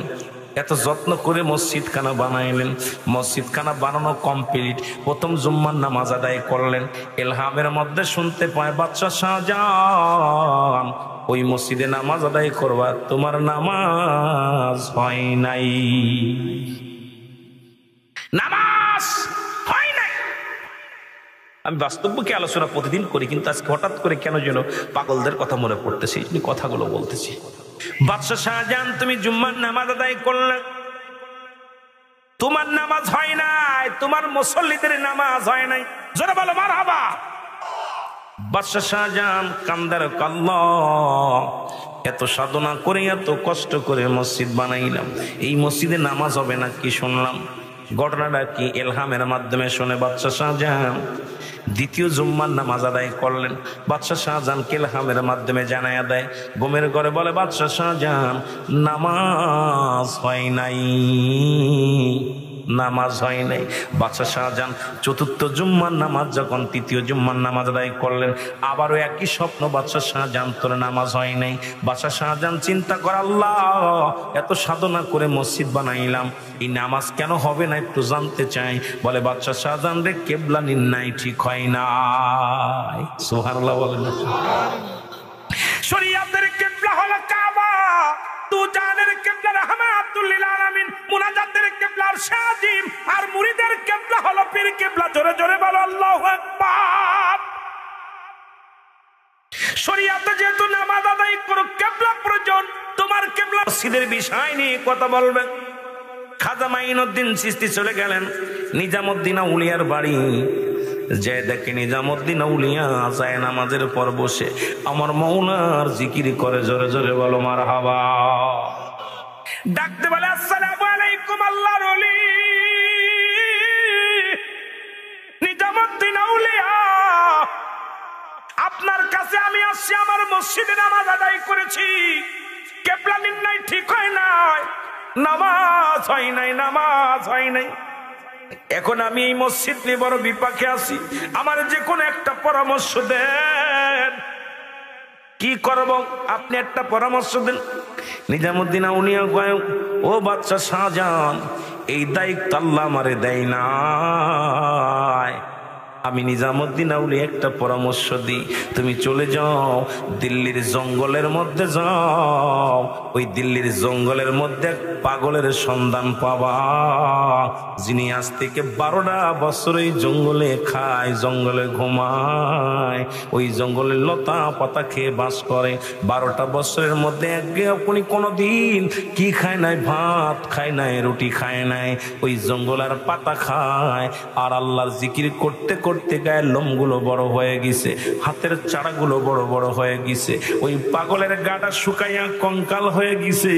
এত যত্ন করে মসজিদ খানা বানাইলেন। মসজিদ খানা বানানো কমপ্লিট, প্রথম জুম্মার নামাজ আদায় করলেন। এলহামের মধ্যে শুনতে পায় বাদশাহ শাহজাহান, ওই মসজিদে নামাজ আদায় করবা, তোমার নামাজ হয় নাই, নামাজ হয় নাই। আমি বাস্তবকে আলোচনা প্রতিদিন করি, কিন্তু আজকে হঠাৎ করে কেন যেন পাগলদের কথা মনে পড়তেছে, এই কথাগুলো বলতেছি। বাদশাহ শাহজাহান, তুমি জুম্মার নামাজ আদায় করলে, তোমার নামাজ হয় নাই, তোমার মুসল্লিদের নামাজ হয় নাই। জোরে বলো মারহাবা। বাদশাহ শাহজাহান কান্দার কাল্লা, এত সাধনা করে এত কষ্ট করে মসজিদ বানাইলাম, এই মসজিদে নামাজ হবে না কি শুনলাম। ঘটনাটা কি? এলহামের মাধ্যমে শুনে বাদশাহ শাহজাহান দ্বিতীয় জুম্মার নামাজ আদায় করলেন। বাদশাহ শাহজাহান এলহামের মাধ্যমে জানায়া দেয়, ঘুমের ঘরে বলে বাদশাহ শাহজাহান, নামাজ হয় নাই, নামাজ হয় নাই। বাদশাহ শাহজাহান চতুর্থ জুম্মার নামাজ যখন তৃতীয় জুম্মার নামাজ আদায় করলেন, আবারও একই স্বপ্ন, বাদশাহ শাহজাহান তোর নামাজ হয় নাই। বাদশাহ শাহজাহান চিন্তা করে, আল্লাহ এত সাধনা করে মসজিদ বানাইলাম, এই নামাজ কেন হবে না একটু জানতে চাই। বলে বাদশাহ শাহজাহান রে, কেবলা নির্ণয় ঠিক হয় নাই। সুবহানাল্লাহ বলেন। শরীয়তের কিবলা হলো কাবা, দুজানের কিবলা রাহমাতুল লিল আলামিন, মুনাজাতের কিবলা শাজিম, আর মুরিদের কিবলা হলো পীর কিবলা। জোরে জোরে বলো আল্লাহু আকবার। শরীয়তে যেহেতু নামাজ আদায় করো কিবলা প্রয়োজন, তোমার কিবলা মসজিদের বিষয় নিয়ে কথা বলবেন। খাজা মাইনুদ্দিন চিশতি চলে গেলেন নিজামুদ্দিন আউলিয়ার বাড়ি, যে দেখে নিজামুদ্দিন আউলিয়া যায় নামাজের পর বসে আমার মাওলার জিকির করে। জোরে জোরে বলো মারহাবা। ডাকতে বলে, আসসালামু আলাইকুম আল্লাহর ওলি নিজামুদ্দিন আউলিয়া, আপনার কাছে আমি আসছি, আমার মসজিদে নামাজ আদায় করেছি, কিবলা নির্ণয় ঠিক হয় নাই, নামাজ হয় নাই, নামাজ হয় নাই। এখন আমি এই মসজিদ নিয়ে বড় বিপাকে আছি, আমার যে কোনো একটা পরামর্শ দেন। কি করব আপনি একটা পরামর্শ দেন। নিজামুদ্দিন আউলিয়া কয়, ও বাদশা শাহজাহান, এই দায়িত্ব আল্লাহ আমারে দেয় না। আমি নিজামুদ্দিন আউলিয়া একটা পরামর্শ দিই, তুমি চলে যাও দিল্লির জঙ্গলের মধ্যে যাও। ওই দিল্লির জঙ্গলের মধ্যে পাগলের সন্ধান পাবা, যিনি আজ থেকে 12টা বছর এই জঙ্গলে খায়, জঙ্গলে ঘুমায়, ওই জঙ্গলের লতা পাতা খেয়ে বাস করে। 12টা বছরের মধ্যে আপনি কোনোদিন কি খায় নাই, ভাত খায় নাই, রুটি খায় নাই, ওই জঙ্গলের পাতা খায়। আর আল্লাহর জিকির করতে করতে গায়ের লোমগুলো বড় হয়ে গেছে, হাতের চাড়াগুলো বড় বড় হয়ে গেছে, ওই পাগলের গাটা শুকাইয়া কঙ্কাল হয়ে গেছে।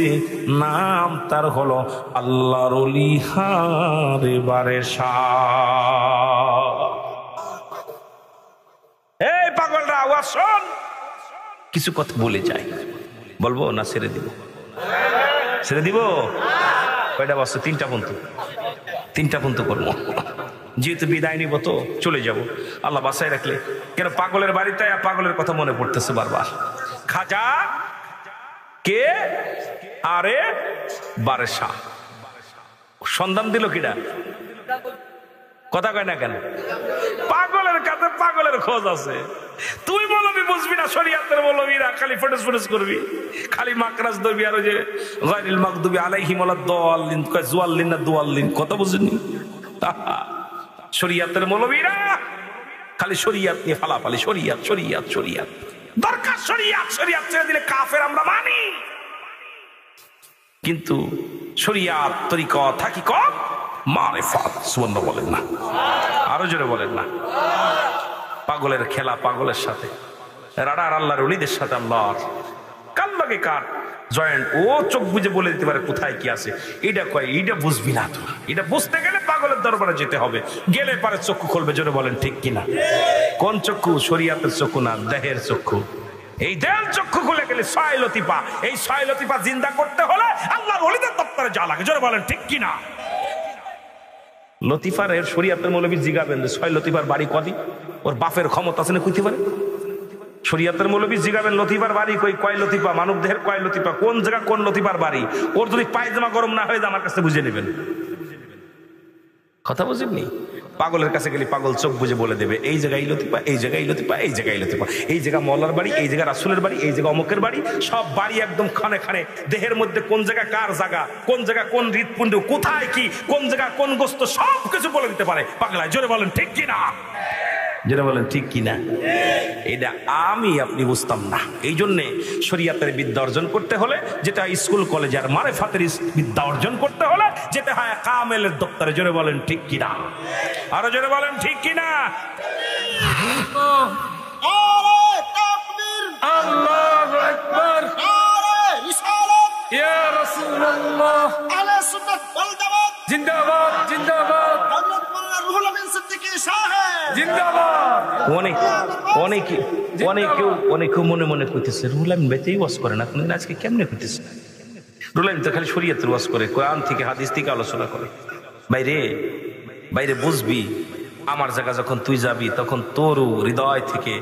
নাম তার হলো আল্লাহর ওলি হারে বারে শাহ। এই পাগলরা আওয়াজ শোন, কিছু কথা বলে যাই, বলবো না ছেড়ে দিব? ছেড়ে দিব? কয়টা বছর? 3টা পর্যন্ত, 3টা পর্যন্ত করবো, যেহেতু বিদায় নিব তো চলে যাব, আল্লাহ বাসায় রাখলে। কেন পাগলের বাড়িতে পাগলের কথা মনে পড়তেছে বারবার। খাজা কে? আরে বারে শাহ। সন্ধান দিল কিনা? কথা কয় না কেন? পাগলের কাছে পাগলের খোঁজ আছে। তুই মৌলবি বুঝবি না, শরিয়াতের মৌলবিরা খালি ফটোস ফটোস করবি, খালি মাকরাজ ধরবি, আর ওই যে গায়রুল মাগদুবি আলাইহিম ওয়ালাদ-দাল্লিন, কয় জুয়াল্লিন না দুয়াল্লিন, কথা বুঝিনি? শরিয়াতের মৌলবিরা খালি শরিয়াত নিয়ে ফালাফালি, শরিয়াত শরিয়াত শরিয়াত, দরকার শরিয়াত, শরিয়াত ছেড়ে দিলে কাফের আমরা মানি। কিন্তু শরিয়াত তরিকত হাকিকত মারিফাত, সুবহানাল্লাহ বলেন না? আরো জোরে বলেন না? পাগলের খেলা পাগলের সাথে, রাডার আল্লাহর ওলিদের সাথে আল্লাহর কার লাগে কার জয়েন্ট। ও চোখ বুঝে বলে দিতে পারে কোথায় কি আছে। এটা কয় এটা বুঝবি না তো, এটা বুঝতে গেলে পাগলের দরবারে যেতে হবে, গেলে পারে চক্ষু খুলবে। জোরে বলেন ঠিক কিনা? কোন চক্ষু? শরিয়াতের চক্ষু না, দেহের চক্ষু। এই দেহের চক্ষু খুলে গেলে 6 লতিফা, এই 6 লতিফা জিন্দা করতে হলে আল্লাহর ওলিদের দপ্তরে যা লাগে। জোরে বলেন ঠিক কিনা? লতিফার এর শরিয়াতের মৌলবী জিগাবেন 6 লতিফার বাড়ি কদি, ওর বাপের ক্ষমতা আছে না কইতে পারে? শরিয়াতের মৌলবী জিগাবেন লতিফার বাড়ি কয় লতিফা, মানব দেহের কয় লতিফা, কোন জায়গা কোন লতিফার বাড়ি। ওর যদি পায়জামা গরম না হয়ে যায় আমার কাছে বুঝে নেবেন। কথা বুঝেননি? পাগলের কাছে গেলে পাগল চোখ বুঝে বলে দেবে এই জায়গায় লতিফা, এই জায়গায় লতিফা, এই জায়গায় লতিফা, এই জায়গা মওলার বাড়ি, এই জায়গা রাসূলের বাড়ি, এই জায়গা অমুকের বাড়ি। সব বাড়ি একদম খানে খানে, দেহের মধ্যে কোন জায়গা কার জায়গা, কোন জায়গা কোন হৃৎপিণ্ড, কোথায় কি, কোন জায়গা কোন গোস্ত, সব কিছু বলে দিতে পারে পাগলায়। জোরে বলেন ঠিক কিনা? যেটা বলেন ঠিক কিনা? এটা আমি আপনি বুঝতাম না। এই জন্যে শরিয়াতের বিদ্যা অর্জন করতে হলে যেটা স্কুল কলেজে, আর মারিফাতের বিদ্যা অর্জন করতে হলে যেতে হয় কামেলের দপ্তরে। জোরে বলেন ঠিক কিনা? আরো জোরে বলেন ঠিক কিনা? আল্লাহু আকবার, ইয়া রাসূলুল্লাহ, আহলে সুন্নাত ওয়াল জামাত জিন্দাবাদ, জিন্দাবাদ, হযরত মাওলানা রুহুল আমিন সিদ্দিকী সাহেব জিন্দাবাদ। অনেকে মনে মনে কইতেছে রুহুল আমিন ভাইতেই ওয়াজ করে না, কোনদিন আজকে কেমনে কইতেছে? রুহুল আমিন তো খালি শরীয়তের ওয়াজ করে, কোরআন থেকে হাদিস থেকে আলোচনা করে। বাইরে বাইরে বুঝবি, আমার জায়গা যখন তুই যাবি তখন তোর হৃদয় থেকে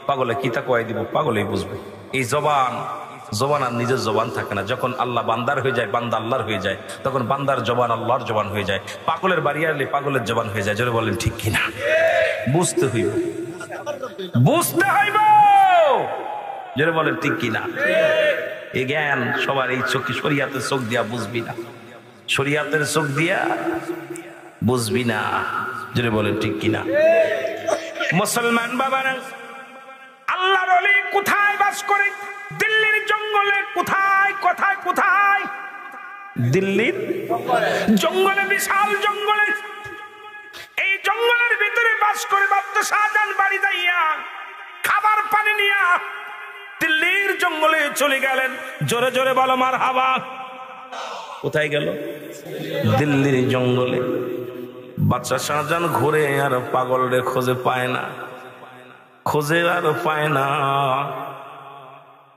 পাগলে কিতা কয় দিব, পাগলেই বুঝবে। এই জবান আর নিজের জবান থাকে না। যখন আল্লাহ বান্দার হয়ে যায়, বান্দা আল্লাহর হয়ে যায়, তখন বান্দার জবান আল্লাহর জবান হয়ে যায়। পাগলের বাড়ি আসলে পাগলের জবান হয়ে যায়। জোরে বলেন ঠিক কিনা? বুঝতে হইব, বুঝতে হইব। জোরে বলেন ঠিক কিনা? এই জ্ঞান সবার এই চোখে, শরিয়াতের চোখ দিয়া বুঝবি না, শরিয়াতের চোখ দিয়া বুঝবি না। জোরে বলেন ঠিক কিনা? মুসলমান বাবারা, আল্লাহর ওলি কোথায় বাস করে? দিল্লির জঙ্গলে। কোথায় কোথায় কোথায়? দিল্লির জঙ্গলে, বিশাল জঙ্গলে। এই জঙ্গলের ভিতরে বাস করে বাদশা শাহজাহান বাড়ি যাইয়া খাবার পানি নিয়া দিল্লির জঙ্গলে চলে গেলেন। জোরে জোরে বলো মারহাবা। কোথায় গেল? দিল্লির জঙ্গলে। বাদশা শাহজাহান ঘুরে আর পাগলরে খোঁজে পায় না, খোঁজে আর পায় না।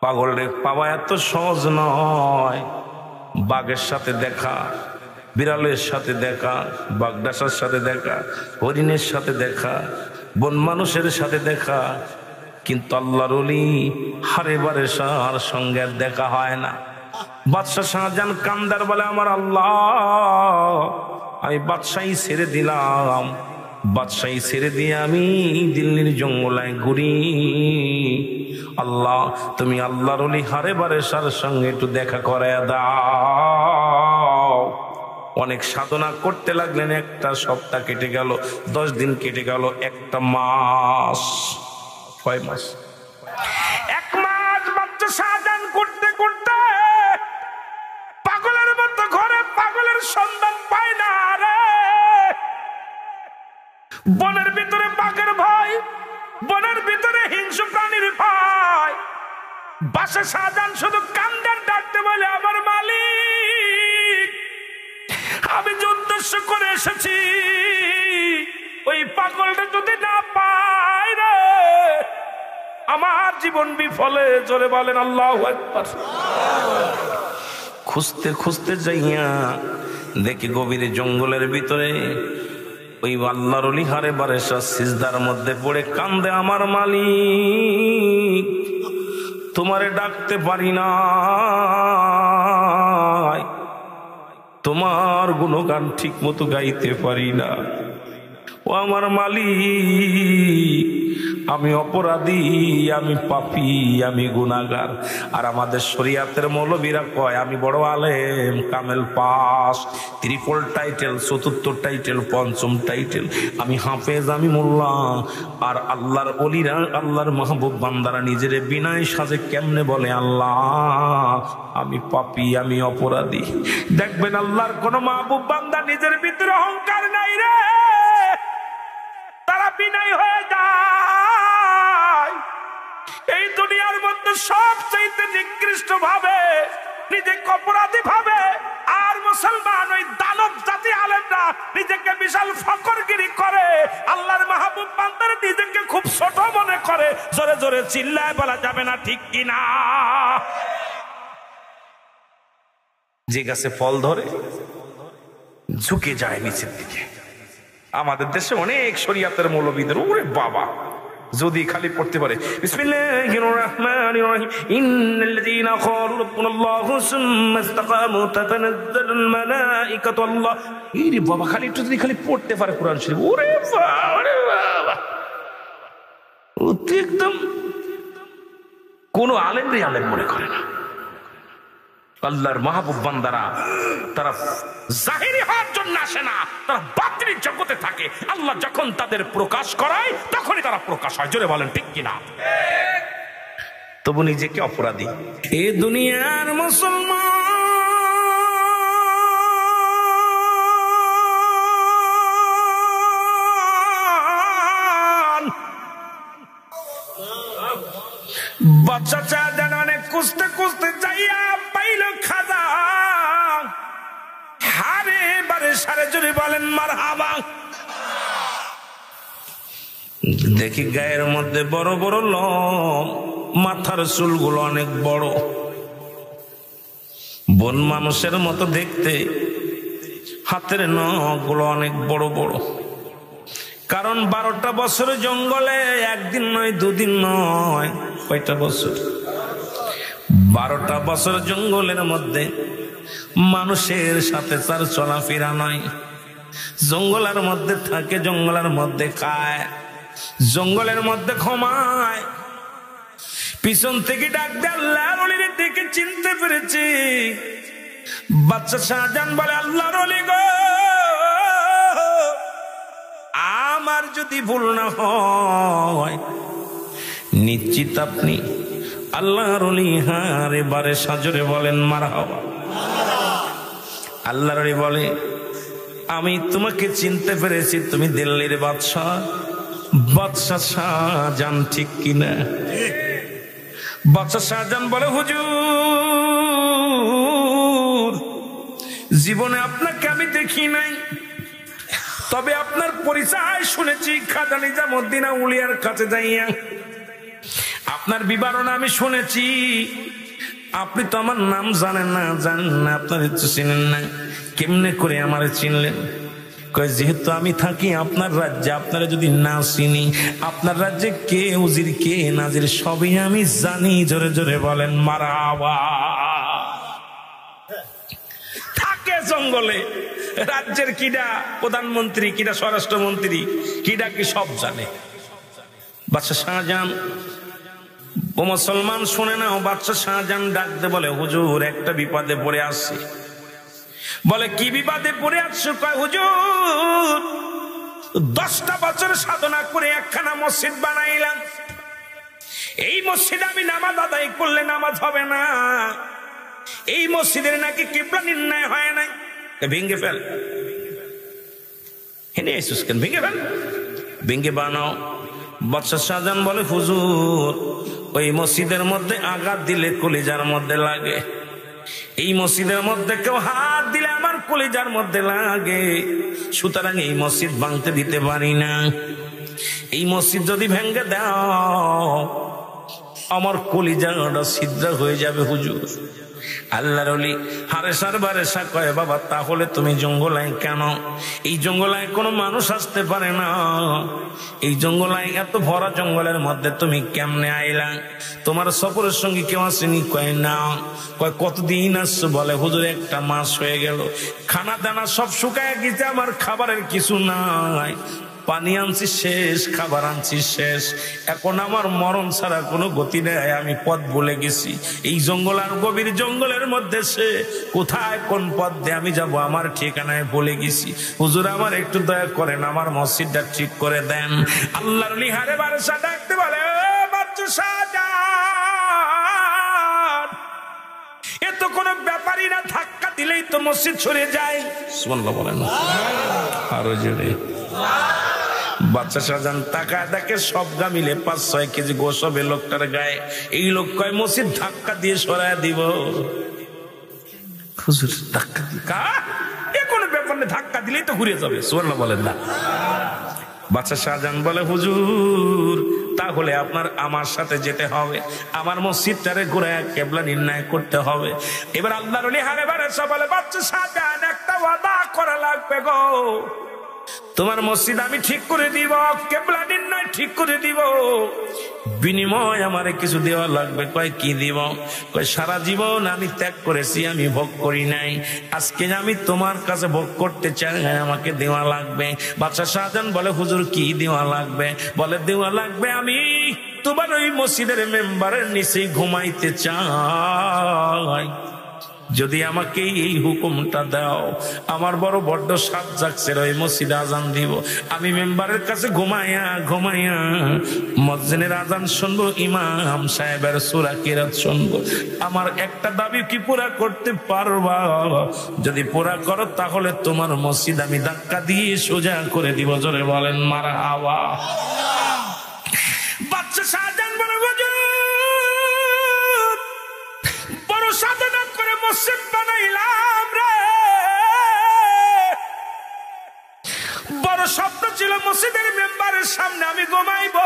পাগলরে পাওয়া এত সহজ নয়। বাঘের সাথে দেখা, বিড়ালের সাথে দেখা, বাগডাসার সাথে দেখা, হরিণের সাথে দেখা, বন মানুষের সাথে দেখা, কিন্তু আল্লাহর ওলি হারে বারে সার সঙ্গে দেখা হয় না। বাদশাহ শাহজাহান কান্দার বলে, আমার আল্লাহ, আমি বাদশাহী ছেড়ে দিলাম, বাদশাহী ছেড়ে দিয়ে আমি দিল্লির জঙ্গলায় ঘুরি। আল্লাহ, তুমি আল্লাহর ওলি হারে বারে সার সঙ্গে একটু দেখা করে দাও। অনেক সাধনা করতে লাগলেন। একটা সপ্তাহ কেটে গেল, 10 দিন কেটে গেল, একটা মাস। কয় মাস? 1 মাস বাচ্চা শাহজাহান করতে করতে পাগলের মতো ঘরে পাগলের সন্ধান পায় না রে। বনের ভিতরে বাঘের ভয়, বনের ভিতরে হিংস্র প্রাণীর ভয়। বাদশা শাহজাহান শুধু কান্দার ডাকতে বলে, আমার মালিক, আমি যে উদ্দেশ্য করে এসেছি ওই পাগলটা যদি না পাই রে, আমার জীবন বিফলে। জোরে বলেন আল্লাহু আকবার। খুঁজতে খুঁজতে যাইয়া দেখি গভীর জঙ্গলের ভিতরে ওই আল্লাহর ওলি হারে বারে সিজদার মধ্যে পড়ে কান্দে, আমার মালিক, তোমারে ডাকতে পারি না, তোমার গুণগান ঠিক মতো গাইতে পারি না। ও আমার মালিক, আমি অপরাধী, আমি পাপী, আমি গুনাহগার। আর আমাদের শরিয়াতের মৌলবীরা কয় আমি বড় আলেম, কামেল পাস, 3 টাইটেল, 4 টাইটেল, 5 টাইটেল, আমি হাফেজ, আমি মোল্লা। আর আল্লাহর ওলিরা, আল্লাহর মাহবুব বান্দারা নিজের বিনয় সাজে কেমনে বলে, আল্লাহ আমি পাপী, আমি অপরাধী। দেখবেন আল্লাহর কোন মাহবুব বান্দা নিজের ভিতরে অহংকার নাই রে, তারা বিনয় হয়ে যায়। এই দুনিয়ার মধ্যে সবচাইতে নিকৃষ্ট ভাবে নিজেকে অপরাধী ভাবে। আর মুসলমান ওই দানব জাতি আলেমরা নিজেকে বিশাল ফকরগিরি করে, আল্লাহর মাহবুব বান্দার নিজেকে খুব ছোট মনে করে। জোরে জোরে চিল্লায় বলা যাবে না, ঠিক কিনা? যে গাছে ফল ধরে ঝুঁকে যায় নিচের দিকে। আমাদের দেশে অনেক শরিয়াতের মৌলবীদের, ওরে বাবা, যদি খালি পড়তে পারে বিসমিল্লাহির রহমানির রহিম, ইন্নাল্লাযীনা ক্বালু রাব্বুনাল্লাহু সুম্মা ইসতাকামু তাতানাজ্জালুল মালাঈকাতু আল্লাহ। এই বাবা, খালি একটু যদি খালি পড়তে পারে কোরআন শরীফ, ওরে বাবা, ওরে বাবা, ও তো একদম কোন আলেমই আলেম মনে করে না। আল্লাহর মাহবুব বান্দারা তারা জাহিরি হওয়ার জন্য আসে না, তারা বাতিল জগতে থাকে। আল্লাহ যখন তাদের প্রকাশ করায় তখনই তারা প্রকাশ হয়। জোরে বলেন ঠিক কিনা? তবু নিজেকে অপরাধী। এ দুনিয়ার মুসলমান বাচ্চা চা যেন অনেক খুঁজতে খুঁজতে যাইয়া পাইল খাজা। হারে বারে সারে জোরে বলেন মারহাবা। দেখি গায়ের মধ্যে বড় বড় লোম, মাথার চুলগুলো অনেক বড়, বন মানুষের মতো দেখতে, হাতের নখগুলো অনেক বড় বড়। কারণ 12টা বছর জঙ্গলে, একদিন নয়, 2 দিন নয়, কয়টা বছর? 12টা বছর জঙ্গলের মধ্যে মানুষের সাথে তার চলাফেরা নয়। জঙ্গলের মধ্যে থাকে, জঙ্গলের মধ্যে খায়, জঙ্গলের মধ্যে ঘুমায়। পিছন থেকে ডাক দেয়, আল্লাহর ওলির দিকে চিনতে পেরেছি। বাচ্চা শাহজাহান বলে, আল্লাহর ওলি গো, আমার যদি ভুল না হয় নিশ্চিত আপনি আল্লাহর ওলি। হারে বারে সাজরে বলেন মারহাবা। আল্লাহর ওলি বলে, আমি তোমাকে চিনতে পেরেছি, তুমি দিল্লির বাদশাহ, বাদশাহ শাহজাহান, ঠিক কিনা? বাদশাহ শাহজাহান বলে, হুজুর, জীবনে আপনাকে আমি দেখি নাই, তবে আপনার পরিচয় শুনেছি খাজা নিজামুদ্দিন আউলিয়ার কাছে যাইয়া। আপনার বিবরণ আমি শুনেছি। আপনি তো আমার নাম জানেন না, আপনার চিনেন না, কেমনে করে আমার চিনলেন? কয় যেহেতু আমি থাকি আপনার রাজ্যে, আপনারা যদি না চিনি, আপনার রাজ্যে কে উজির কে নাজির সবই আমি জানি। জোরে জোরে বলেন মারহাবা। থাকে জঙ্গলে, রাজ্যের কিডা প্রধানমন্ত্রী, কিডা স্বরাষ্ট্রমন্ত্রী, কিডা কি সব জানে। বাদশা শাহজাহান ও মুসলমান শুনে না, বাদশা শাহজাহান ডাকতে বলে হুজুর একটা বিপদে পড়ে আসছি। বলে কি বিপদে পড়ে আসছো? কয় হুজুর 10টা বছর সাধনা করে একখানা মসজিদ বানাইলাম, এই মসজিদে আমি নামাজ আদায় করলে নামাজ হবে না, এই মসজিদের নাকি কিবলা নির্ণয় হয় নাই। ভেঙে ফেল, হেনে এসুস কেন, ভেঙে ফেল, ভেঙে বানাও। বাদশা শাহজাহান বলে হুজুর ওই মসজিদের মধ্যে আঘাত দিলে কলিজার মধ্যে লাগে, এই মসজিদের মধ্যে কেউ হাত দিলে আমার কলিজার মধ্যে লাগে, সুতরাং এই মসজিদ ভাঙতে দিতে পারি না। এই মসজিদ যদি ভেঙে দাও আমার কলিজাটা ছিদ্র হয়ে যাবে হুজুর। আল্লাহর ওলি হারেসার বারেসা কয় বাবা তাহলে তুমি জঙ্গলায় কেন? এই জঙ্গলায় কোনো মানুষ আসতে পারে না, এই জঙ্গলায় এত ভরা জঙ্গলের মধ্যে তুমি কেমনে আইলা? তোমার সফরের সঙ্গে কেউ আসেনি? কয় না। কয় কতদিন আসছো? বলে হুজুর 1 মাস হয়ে গেল, খানা দানা সব শুকায় গেছে, আমার খাবারের কিছু নাই, পানি আনছি শেষ, খাবার আনছি শেষ, এখন আমার মরণ ছাড়া কোনো গতি নেই, আমি পথ ভুলে গেছি। এই জঙ্গল আর গভীর জঙ্গলের মধ্যে সে কোথায় কোন পথ দিয়ে আমি যাব আমার ঠিকানায় ভুলে গেছি, হুজুর আমার একটু দয়া করেন, আমার মসজিদটা ঠিক করে দেন। আল্লাহর লিহারে বারসা ডাকতে বলে বাচ্চা শাহজাহান এ তো কোনো ব্যাপারই না, ধাক্কা দিলেই তো মসজিদ সরে যায়। সুবহানাল্লাহ বলেন আরো জোরে। বাচ্চা শাহজাহান তাকায় দেখে সব গা মিলে 5-6 কেজি গোশ হবে লোকটার গায়ে। এই লোক কয় মসজিদ ধাক্কা দিয়ে সরায় দিব। হুজুর ধাক্কা এ কোনো ব্যাপার না, ধাক্কা দিলেই তো ঘুরে যাবে। সুবহানাল্লাহ বলেন না। বাচ্চা শাহজাহান বলে হুজুর তাহলে আপনার আমার সাথে যেতে হবে, আমার মসজিদটারে ঘুরায় কিবলা নির্ণয় করতে হবে। এবার আল্লাহর ওলি হারে বারে সব বলে বাচ্চা শাহজাহান একটা ওয়াদা করা লাগবে গো, তোমার মসজিদ আমি ঠিক করে দিব, কিবলা নির্ণয় ঠিক করে দিব, বিনিময় আমারে কিছু দেওয়া লাগবে। কয় কি দিব? কয় সারা জীবন আমি ত্যাগ করেছি, আমি ভোগ করি নাই, আজকে আমি তোমার কাছে ভোগ করতে চাই, আমাকে দেওয়া লাগবে। বাদশা শাহজাহান বলে হুজুর কি দেওয়া লাগবে? বলে দেওয়া লাগবে আমি তোমার ওই মসজিদের মেম্বারের নিচে ঘুমাইতে চাই, যদি আমাকে এই হুকুমটা দাও আমার বড় বড্ড সাত জাগছে, ওই মসজিদে আজান দিব, আমি মেম্বারের কাছে ঘুমাইয়া ঘুমাইয়া মসজিদের আজান শুনবো, ইমাম সাহেবের সূরা কিরাত শুনবো। আমার একটা দাবি কি পুরা করতে পারবা? যদি পুরা করো তাহলে তোমার মসজিদ আমি ধাক্কা দিয়ে সোজা করে দিব। জোরে বলেন মারহাবা। বাচ্চা শাহজাহান বলে বড় সাধনা করে মসজিদ বানাইলাম রে, বড় স্বপ্ন ছিল মসজিদের মেম্বারের সামনে আমি ঘুমাইব,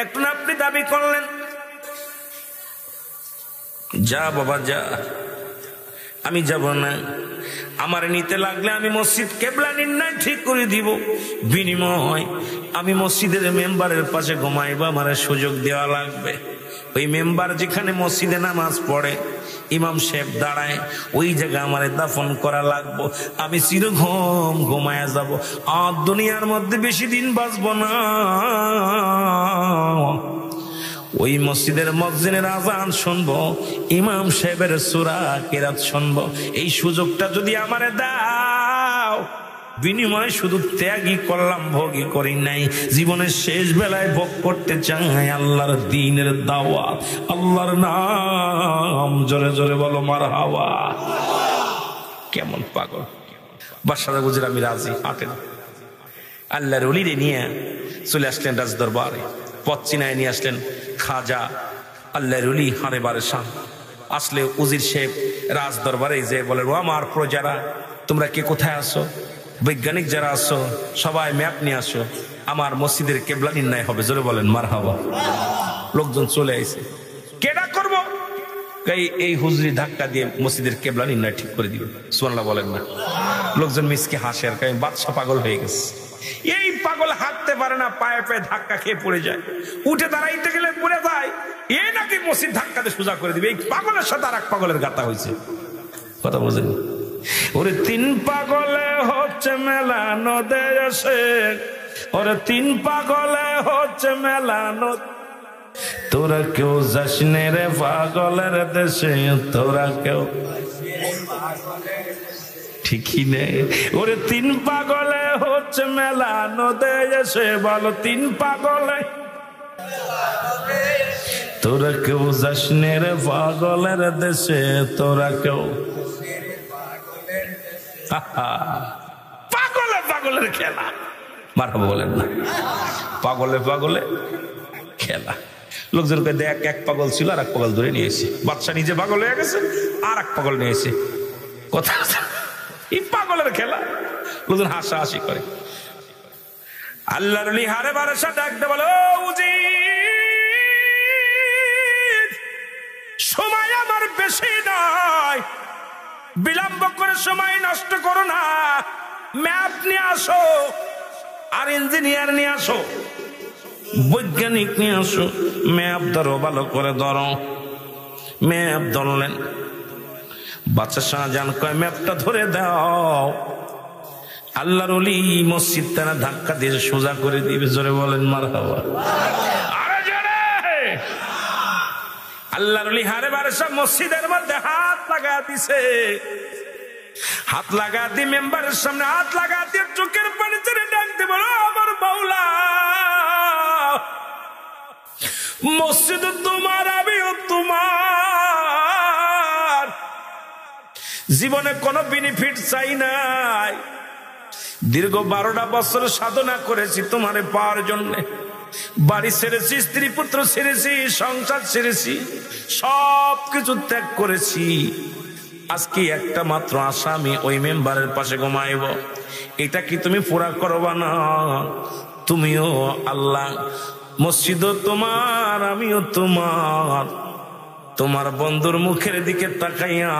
এখন আপনি দাবি করলেন। যা বাবা যা, আমি যাব না, আমার নিতে লাগলে আমি মসজিদ কিবলা নির্ণয় ঠিক করে দিব, বিনিময় আমি মসজিদের মেম্বারের পাশে ঘুমাইব, আমার সুযোগ দেওয়া লাগবে। ওই মেম্বার যেখানে মসজিদে নামাজ পড়ে ইমাম সাহেব দাঁড়ায়, ওই জায়গায় আমার দাফন করা লাগবো, আমি চিরঘুম ঘুমায়া যাব, আর দুনিয়ার মধ্যে বেশি দিন বাঁচব না। ওই মসজিদের মুয়াজ্জিনের আযান শুনবো, ইমাম সাহেবের সূরা কিরাত শুনবো, এই সুযোগটা যদি আমারে দাও, বিনিময় শুধু ত্যাগই করলাম, ভোগই করি নাই, জীবনের শেষ বেলায় ভোগ করতে চাই আল্লাহর দ্বীনের দাওয়াত, আল্লাহর নাম। জোরে জোরে বলো মারহাবা। কেমন পাগল! বাদশাহ বুঝলেন আমি রাজি, হাঁটেন। আল্লাহর ওলিরে নিয়ে চলে আসলেন রাজ দরবারে, পথ চিনায় নিয়ে আসলেন খাজা আল্লাহর ওলি হারে বারেশা। আসলে উজির সাহেব রাজ দরবারে যে বলে ও আমার প্রজারা, তোমরা কে কোথায় আসো? বৈজ্ঞানিক যারা আসো সবাই ম্যাপ নিয়ে আসো, আমার মসজিদের কিবলা নির্ণয় হবে। জোরে বলেন মারহাবা। লোকজন চলে আইছে, কেডা করবো? এই হুজুরি ধাক্কা দিয়ে মসজিদের কিবলা নির্ণয় ঠিক করে দিবে। সুবহানাল্লাহ বলেন না। লোকজন মিসকে হাসে আর কয় বাদশা পাগল হয়ে গেছে। এই পাগল হাঁটতে পারে না, পায়ে পায়ে ধাক্কা খেয়ে পড়ে যায়, উঠে দাঁড়াইতে গেলে পড়ে যায়, এ নাকি মসজিদ ধাক্কাতে সোজা করে দিবে। এই পাগলের সাথে আর এক পাগলের গাতা হয়েছে। কথা বুঝেন? ওরে তিন পাগলে হচ্ছে মেলানো দেশে, ওরে তিন পাগলে হচ্ছে মেলানো, তোরা কেউ যাস নে রে পাগলের দেশে, তোরা কেউ ঠিকই নে। ওরে তিন পাগলে হচ্ছে মেলানো দেশে, বলো তিন পাগলে, তোরা কেউ যাস নে রে পাগলের দেশে, তোরা কেউ। পাগলে পাগলের খেলা, মারহাবা বলেন না? পাগলে পাগলে খেলা। লোকজনকে দেখ, এক পাগল ছিল আর এক পাগল ধরে নিয়েছে, বাদশা নিজে পাগল হয়ে গেছে আর এক পাগল নিয়েছে। কথা এই পাগলের খেলা, লোকজন হাসাহাসি করে। আল্লাহর ওলি হারে বারসা ডাকতে বলে, ও উজির, সময় আমার বেশি নাই, বিলম্ব করে সময় নষ্ট করো না, ম্যাপ নিয়ে আসো আর ইঞ্জিনিয়ার নিয়ে আসো, বৈজ্ঞানিক নিয়ে আসো, ম্যাপ ধরো, ভালো করে ধরো। ম্যাপ ধরলেন, বাদশা শাহজাহান কয় ম্যাপটা ধরে দাও। আল্লাহর ওলি মসজিদ তারা ধাক্কা দিয়ে সোজা করে দিবে। জোরে বলেন মারহাবা। আরে জোরে। আল্লাহর ওলি হারে বারসা মসজিদের মধ্যে হাত লাগা দিছে, হাত লাগা দিয়ে মেম্বারের সামনে হাত লাগা দিয়ে চোখের পানি ছেড়ে ডাকতে বলো, আমার মাওলা, মসজিদ তোমার, আমিও তোমার, জীবনে কোনো বেনিফিট চাই নাই, দীর্ঘ 12টা বছর সাধনা করেছি তোমারে পাওয়ার জন্য, বাড়ি ছেড়েছি, স্ত্রী পুত্র ছেড়েছি, সংসার ছেড়েছি, সব কিছু ত্যাগ করেছি। আজকে একটা মাত্র আশা, আমি ওই মেম্বারের পাশে ঘুমাইব, এটা কি তুমি পুরা করবা না? তুমিও আল্লাহ, মসজিদও তোমার, আমিও তোমার, তোমার বন্ধুর মুখের দিকে তাকাইয়া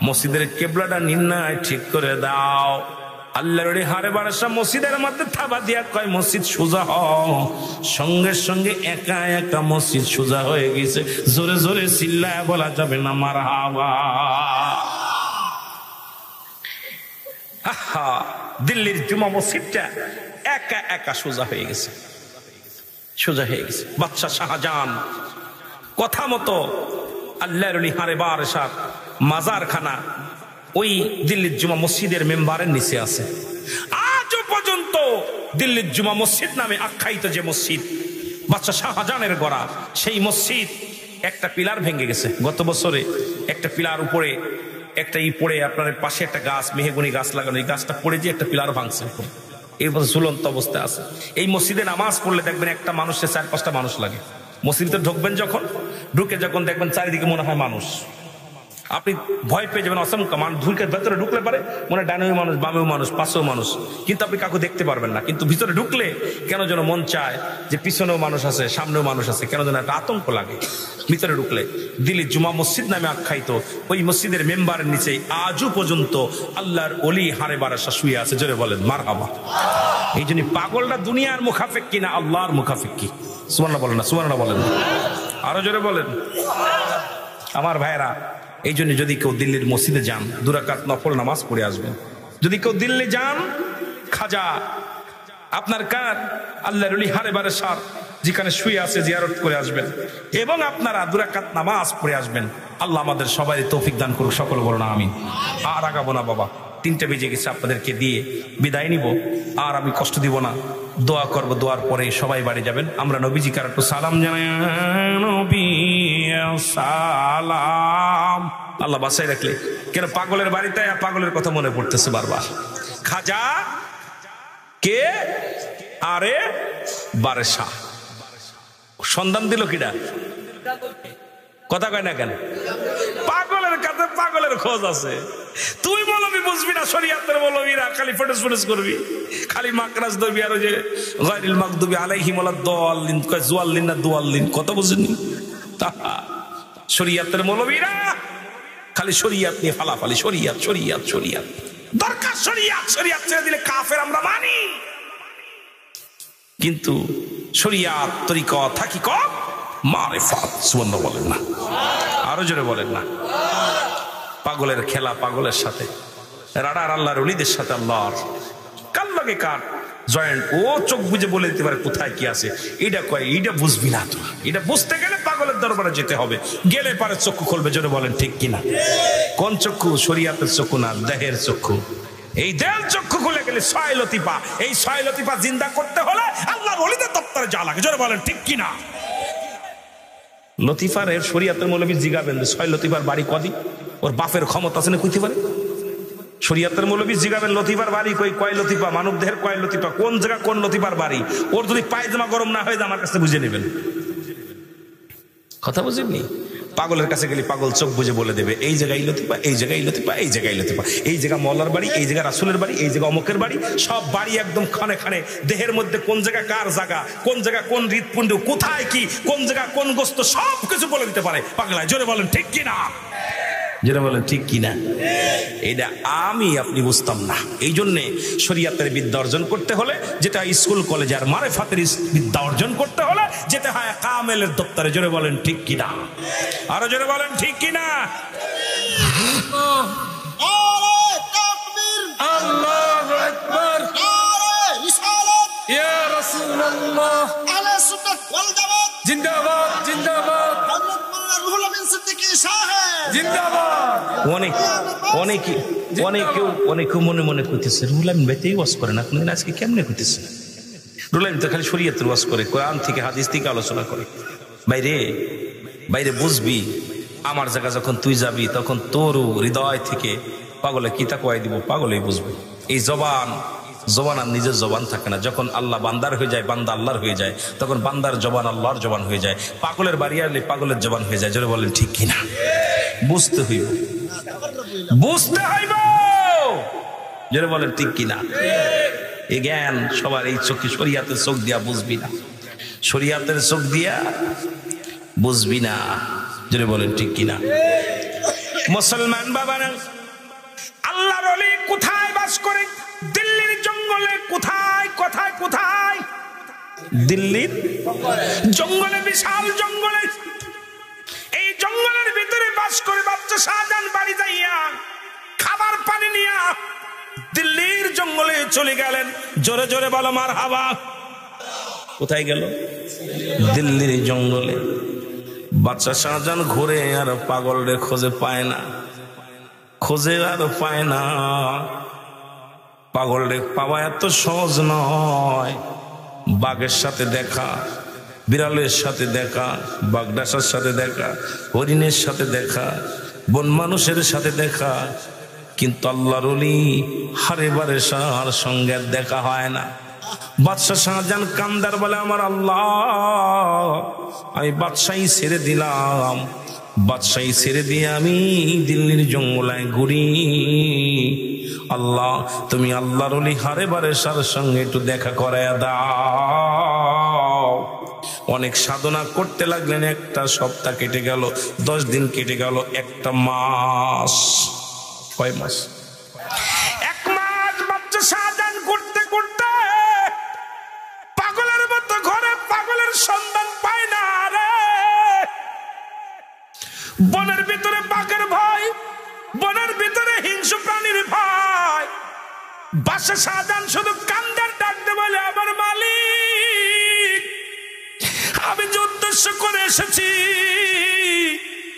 মসজিদের কেবলাটা নির্ণয় ঠিক করে দাও। আল্লাহর হারে বারসা মসজিদের মধ্যে থাবা দিয়া কয় মসজিদ সোজা হও। সঙ্গে সঙ্গে একা একা মসজিদ সোজা হয়ে গেছে। জোরে জোরে চিল্লায় বলা যাবে না মারহাবা। দিল্লির জুমা মসজিদটা একা একা সোজা হয়ে গেছে, সোজা হয়ে গেছে। বাদশা শাহজাহান কথা মতো আল্লাহর হারে বারসা মাজারখানা ওই দিল্লির জুমা মসজিদের মেম্বারের নিচে আছে। আজও পর্যন্ত দিল্লির জুমা মসজিদ নামে আখ্যায়িত যে মসজিদ বাদশা শাহজাহানের গড়া, সেই মসজিদ একটা পিলার ভেঙে গেছে গত বছরে। একটা পিলার উপরে একটা পড়ে, আপনার পাশে একটা গাছ, মেহগনি গাছ লাগানো, এই গাছটা পড়ে যে একটা পিলার ভাঙছে, এই ঝুলন্ত অবস্থায় আছে। এই মসজিদে নামাজ পড়লে দেখবেন একটা মানুষের 4-5টা মানুষ লাগে। মসজিদে ঢুকবেন যখন, ঢুকে যখন দেখবেন চারিদিকে মনে হয় মানুষ, আপনি ভয় পেয়ে যাবেন। অসংখ্য মানুষ ঢুকে ভেতরে ঢুকলে পারে মনে ডানেও মানুষ, বামেও মানুষ, পাশেও মানুষ, কিন্তু আপনি কাউকে দেখতে পারবেন না। কিন্তু ভিতরে ঢুকলে কেন যেন মন চায় যে পিছনেও মানুষ আছে, সামনেও মানুষ আছে, কেন যেন একটা আতঙ্ক লাগে ভিতরে ঢুকলে। দিল্লি জুমা মসজিদ নামে আখ্যায়িত ওই মসজিদের মেম্বারের নিচে আজও পর্যন্ত আল্লাহর ওলি হারে বারাসা শুয়ে আছে। জোরে বলেন মারহাবা। এই জন্য পাগলটা দুনিয়ার মুখাফেক কিনা আল্লাহর মুখাফেক কি? সুবহানাল্লাহ বলেন না? সুবহানাল্লাহ বলেন, আরো জোরে বলেন। আমার ভাইরা, এই জন্য যদি কেউ দিল্লির মসজিদে যান, 2 রাকাত নফল নামাজ পড়ে আসবেন। যদি কেউ দিল্লি যান, খাজা আপনার কার আল্লাহর ওলি হারে বারাসার যেখানে শুয়ে আছে জিয়ারত করে আসবেন, এবং আপনারা 2 রাকাত নামাজ পড়ে আসবেন। আল্লাহ আমাদের সবাই তৌফিক দান করুক, সকল বলুন আমিন। আর আগাবো না বাবা, 3টা বেজে গেছে, আপনাদেরকে দিয়ে বিদায় নিব। আর আমি কষ্ট দিব না, দোয়া করব, দোয়ার পরে সবাই বাড়ি যাবেন। আমরা নবীজি কার একটু সালাম জানাই। নবী সালাম। আল্লাহ বাসায় রাখলে কেন পাগলের বাড়িতে পাগলের কথা মনে পড়তেছে বারবার। খাজা কে? আরে বারসা। সন্ধান দিল কিডা? কথা কয় না কেন? পাগলের কাছে পাগলের খোঁজ আছে। তুই মৌলবি বুঝবি না, শরিয়াতের মৌলবিরা খালি ফটোস ফটোস করবি, খালি মাকরাজ ধরবি, আর ওই যে গায়রুল মাগদুবি আলাইহিম ওয়ালাদ-দাল্লিন কয় জুয়াল্লিন না দুয়াল্লিন, কথা বুঝিনি? শরিয়াতের মৌলবিরা খালি শরিয়াত নিয়ে ফালাফালি, শরিয়াত শরিয়াত শরিয়াত। দরকার শরিয়াত, শরিয়াত ছেড়ে দিলে কাফের আমরা মানি, কিন্তু শরিয়াত তরিকত হাকিকত মারিফাত সুবহানাল্লাহ বলেন না, আরো জোরে বলেন না। পাগলের খেলা পাগলের সাথে, রাডার আল্লাহর ওলিদের সাথে আল্লাহর কার লাগে কার জয়েন্ট, ও চোখ বুঝে বলে দিতে পারে কোথায় কি আছে। এটা কয় এটা বুঝবি না তো, এটা বুঝতে গেলে পাগলের দরবারে যেতে হবে, গেলে পারে চক্ষু খুলবে। জোরে বলেন ঠিক কিনা? কোন চক্ষু? শরিয়াতের চক্ষু না, দেহের চক্ষু। এই দেহের চক্ষু খুলে গেলে 6 লতিফা, এই 6 লতিফা জিন্দা করতে হলে আল্লাহর ওলিদের দপ্তরে যাওয়া লাগে। জোরে বলেন ঠিক কিনা? লতিফার এর শরিয়াতের মৌলবী জিগাবেন 6 লতিফার বাড়ি কদি, ওর বাপের ক্ষমতা আছে না কইতে পারে? শরিয়াতের মৌলবী জিগাবেন লতিফার বাড়ি কয় লতিফা, মানব দেহের কয় লতিফা, কোন জায়গা কোন লতিফার বাড়ি। ওর যদি পায়জামা গরম না হয়ে যায় আমার কাছে বুঝে নেবেন। কথা বুঝেননি? পাগলের কাছে গেলে পাগল চোখ বুঝে বলে দেবে এই জায়গায় লতিফা, এই জায়গায় লতিফা, এই জায়গায় লতিফা, এই জায়গা মওলার বাড়ি, এই জায়গা রাসূলের বাড়ি, এই জায়গা অমুকের বাড়ি। সব বাড়ি একদম খানে খানে, দেহের মধ্যে কোন জায়গা কার জায়গা, কোন জায়গা কোন হৃৎপিণ্ড, কোথায় কি, কোন জায়গা কোন গোস্ত, সব কিছু বলে দিতে পারে পাগলায়। জোরে বলেন ঠিক কিনা? যেটা বলেন ঠিক কিনা? এটা আমি আপনি বুঝতাম না। এই জন্যে শরিয়াতের বিদ্যা অর্জন করতে হলে যেটা স্কুল কলেজে, আর মারিফাতের বিদ্যা অর্জন করতে হলে যেতে হয় কামেলের দপ্তরে। জোরে বলেন ঠিক কিনা? আরো জোরে বলেন ঠিক কিনা? আল্লাহু আকবার, ইয়া রাসূলুল্লাহ, আহলে সুন্নাত ওয়াল জামাত জিন্দাবাদ, জিন্দাবাদ, রুহুল আমিন সিদ্দিকী সাহেব জিন্দাবাদ। অনেকে মনে মনে কইতেছে রুহুল আমিন ভাইতেই ওয়াজ করেন, আপনি আজকে কেমনে কইতেছে? রুহুল আমিন তো খালি শরীয়তের ওয়াজ করে, কোরআন থেকে হাদিস থেকে আলোচনা করে। বাইরে বাইরে বুঝবি, আমার জায়গা যখন তুই যাবি তখন তোর হৃদয় থেকে পাগলে কিতা কয় দিব, পাগলেই বুঝবি। এই জবান আর নিজের জবান থাকে না। যখন আল্লাহ বান্দার হয়ে যায়, বান্দা আল্লাহর হয়ে যায়, তখন বান্দার জবান আল্লাহর জবান হয়ে যায়। পাগলের বাড়ি আসলে পাগলের জবান হয়ে যায়। জোরে বলেন ঠিক কিনা? বুঝতে হইব, বুঝতে হইব। জোরে বলেন ঠিক কিনা? এই জ্ঞান সবার এই চোখে, শরিয়াতের চোখ দিয়া বুঝবি না, শরিয়াতের চোখ দিয়া বুঝবি না। জোরে বলেন ঠিক কিনা? মুসলমান বাবারা, আল্লাহর ওলি কোথায় বাস করে? দিল্লির জঙ্গলে। কোথায় কোথায় কোথায়? দিল্লির জঙ্গলে, বিশাল জঙ্গলে। এই জঙ্গলের ভিতরে বাস করে বাচ্চা শাহজাহান বাড়ি যাইয়া খাবার পানি নিয়া দিল্লির জঙ্গলে চলে গেলেন। জোরে জোরে বলো মারহাবা। কোথায় গেল? দিল্লির জঙ্গলে। বাচ্চা শাহজাহান ঘুরে আর পাগলরে খোঁজে পায় না, খোঁজে আর পায় না। পাগলরে পাওয়া এত সহজ নয়। বাঘের সাথে দেখা, বিড়ালের সাথে দেখা, বাগডাসার সাথে দেখা, হরিণের সাথে দেখা, বন মানুষের সাথে দেখা, কিন্তু আল্লাহর ওলি হারে বারে সার সঙ্গে দেখা হয় না। বাদশাহ শাহজাহান কান্দার বলে আমার আল্লাহ, আমি বাদশাহী ছেড়ে দিলাম, বাদশাহী ছেড়ে দিয়ে আমি দিল্লির জঙ্গলায় ঘুরি। আল্লাহ তুমি আল্লাহর ওলি হারে বারে সার সঙ্গে একটু দেখা করায় দাও। অনেক সাধনা করতে লাগলেন। একটা সপ্তাহ কেটে গেল, 10 দিন কেটে গেল, একটা মাস। কয় মাস? 1 মাস। বাচ্চা শাহজাহান করতে করতে পাগলের মতো ঘরে পাগলের সন্ধান পায় না রে। বনের ভিতরে বাঘের ভয়, বনের ভিতরে হিংস্র প্রাণীর ভয়। বাদশা শাহজাহান শুধু কান্দার ডাকতে বলে আমার মালিক, আমি যে উদ্দেশ্য করে এসেছি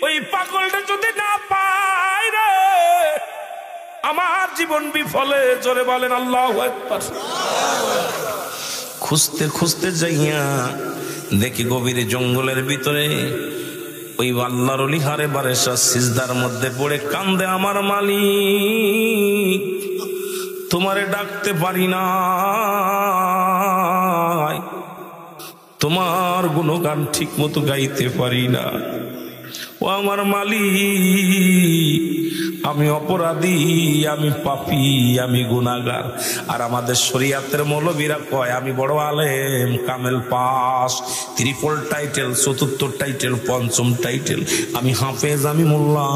ওই পাগলটা যদি না পাই রে, আমার জীবন বিফলে। জোরে বলেন আল্লাহু আকবার। খুঁজতে খুঁজতে যাইয়া দেখি গভীর জঙ্গলের ভিতরে ওই আল্লাহর ওলি হারে বারে সিজদার মধ্যে পড়ে কান্দে, আমার মালিক তোমারে ডাকতে পারি না, তোমার গুণগান ঠিক মতো গাইতে পারি না। ও আমার মালিক, আমি অপরাধী, আমি পাপী, আমি গুনাহগার। আর আমাদের শরীয়তের মৌলবীরা কয় আমি বড় আলেম, কামেল পাস, ট্রিপল টাইটেল, চতুর্থ টাইটেল, পঞ্চম টাইটেল, আমি হাফেজ, আমি মোল্লা।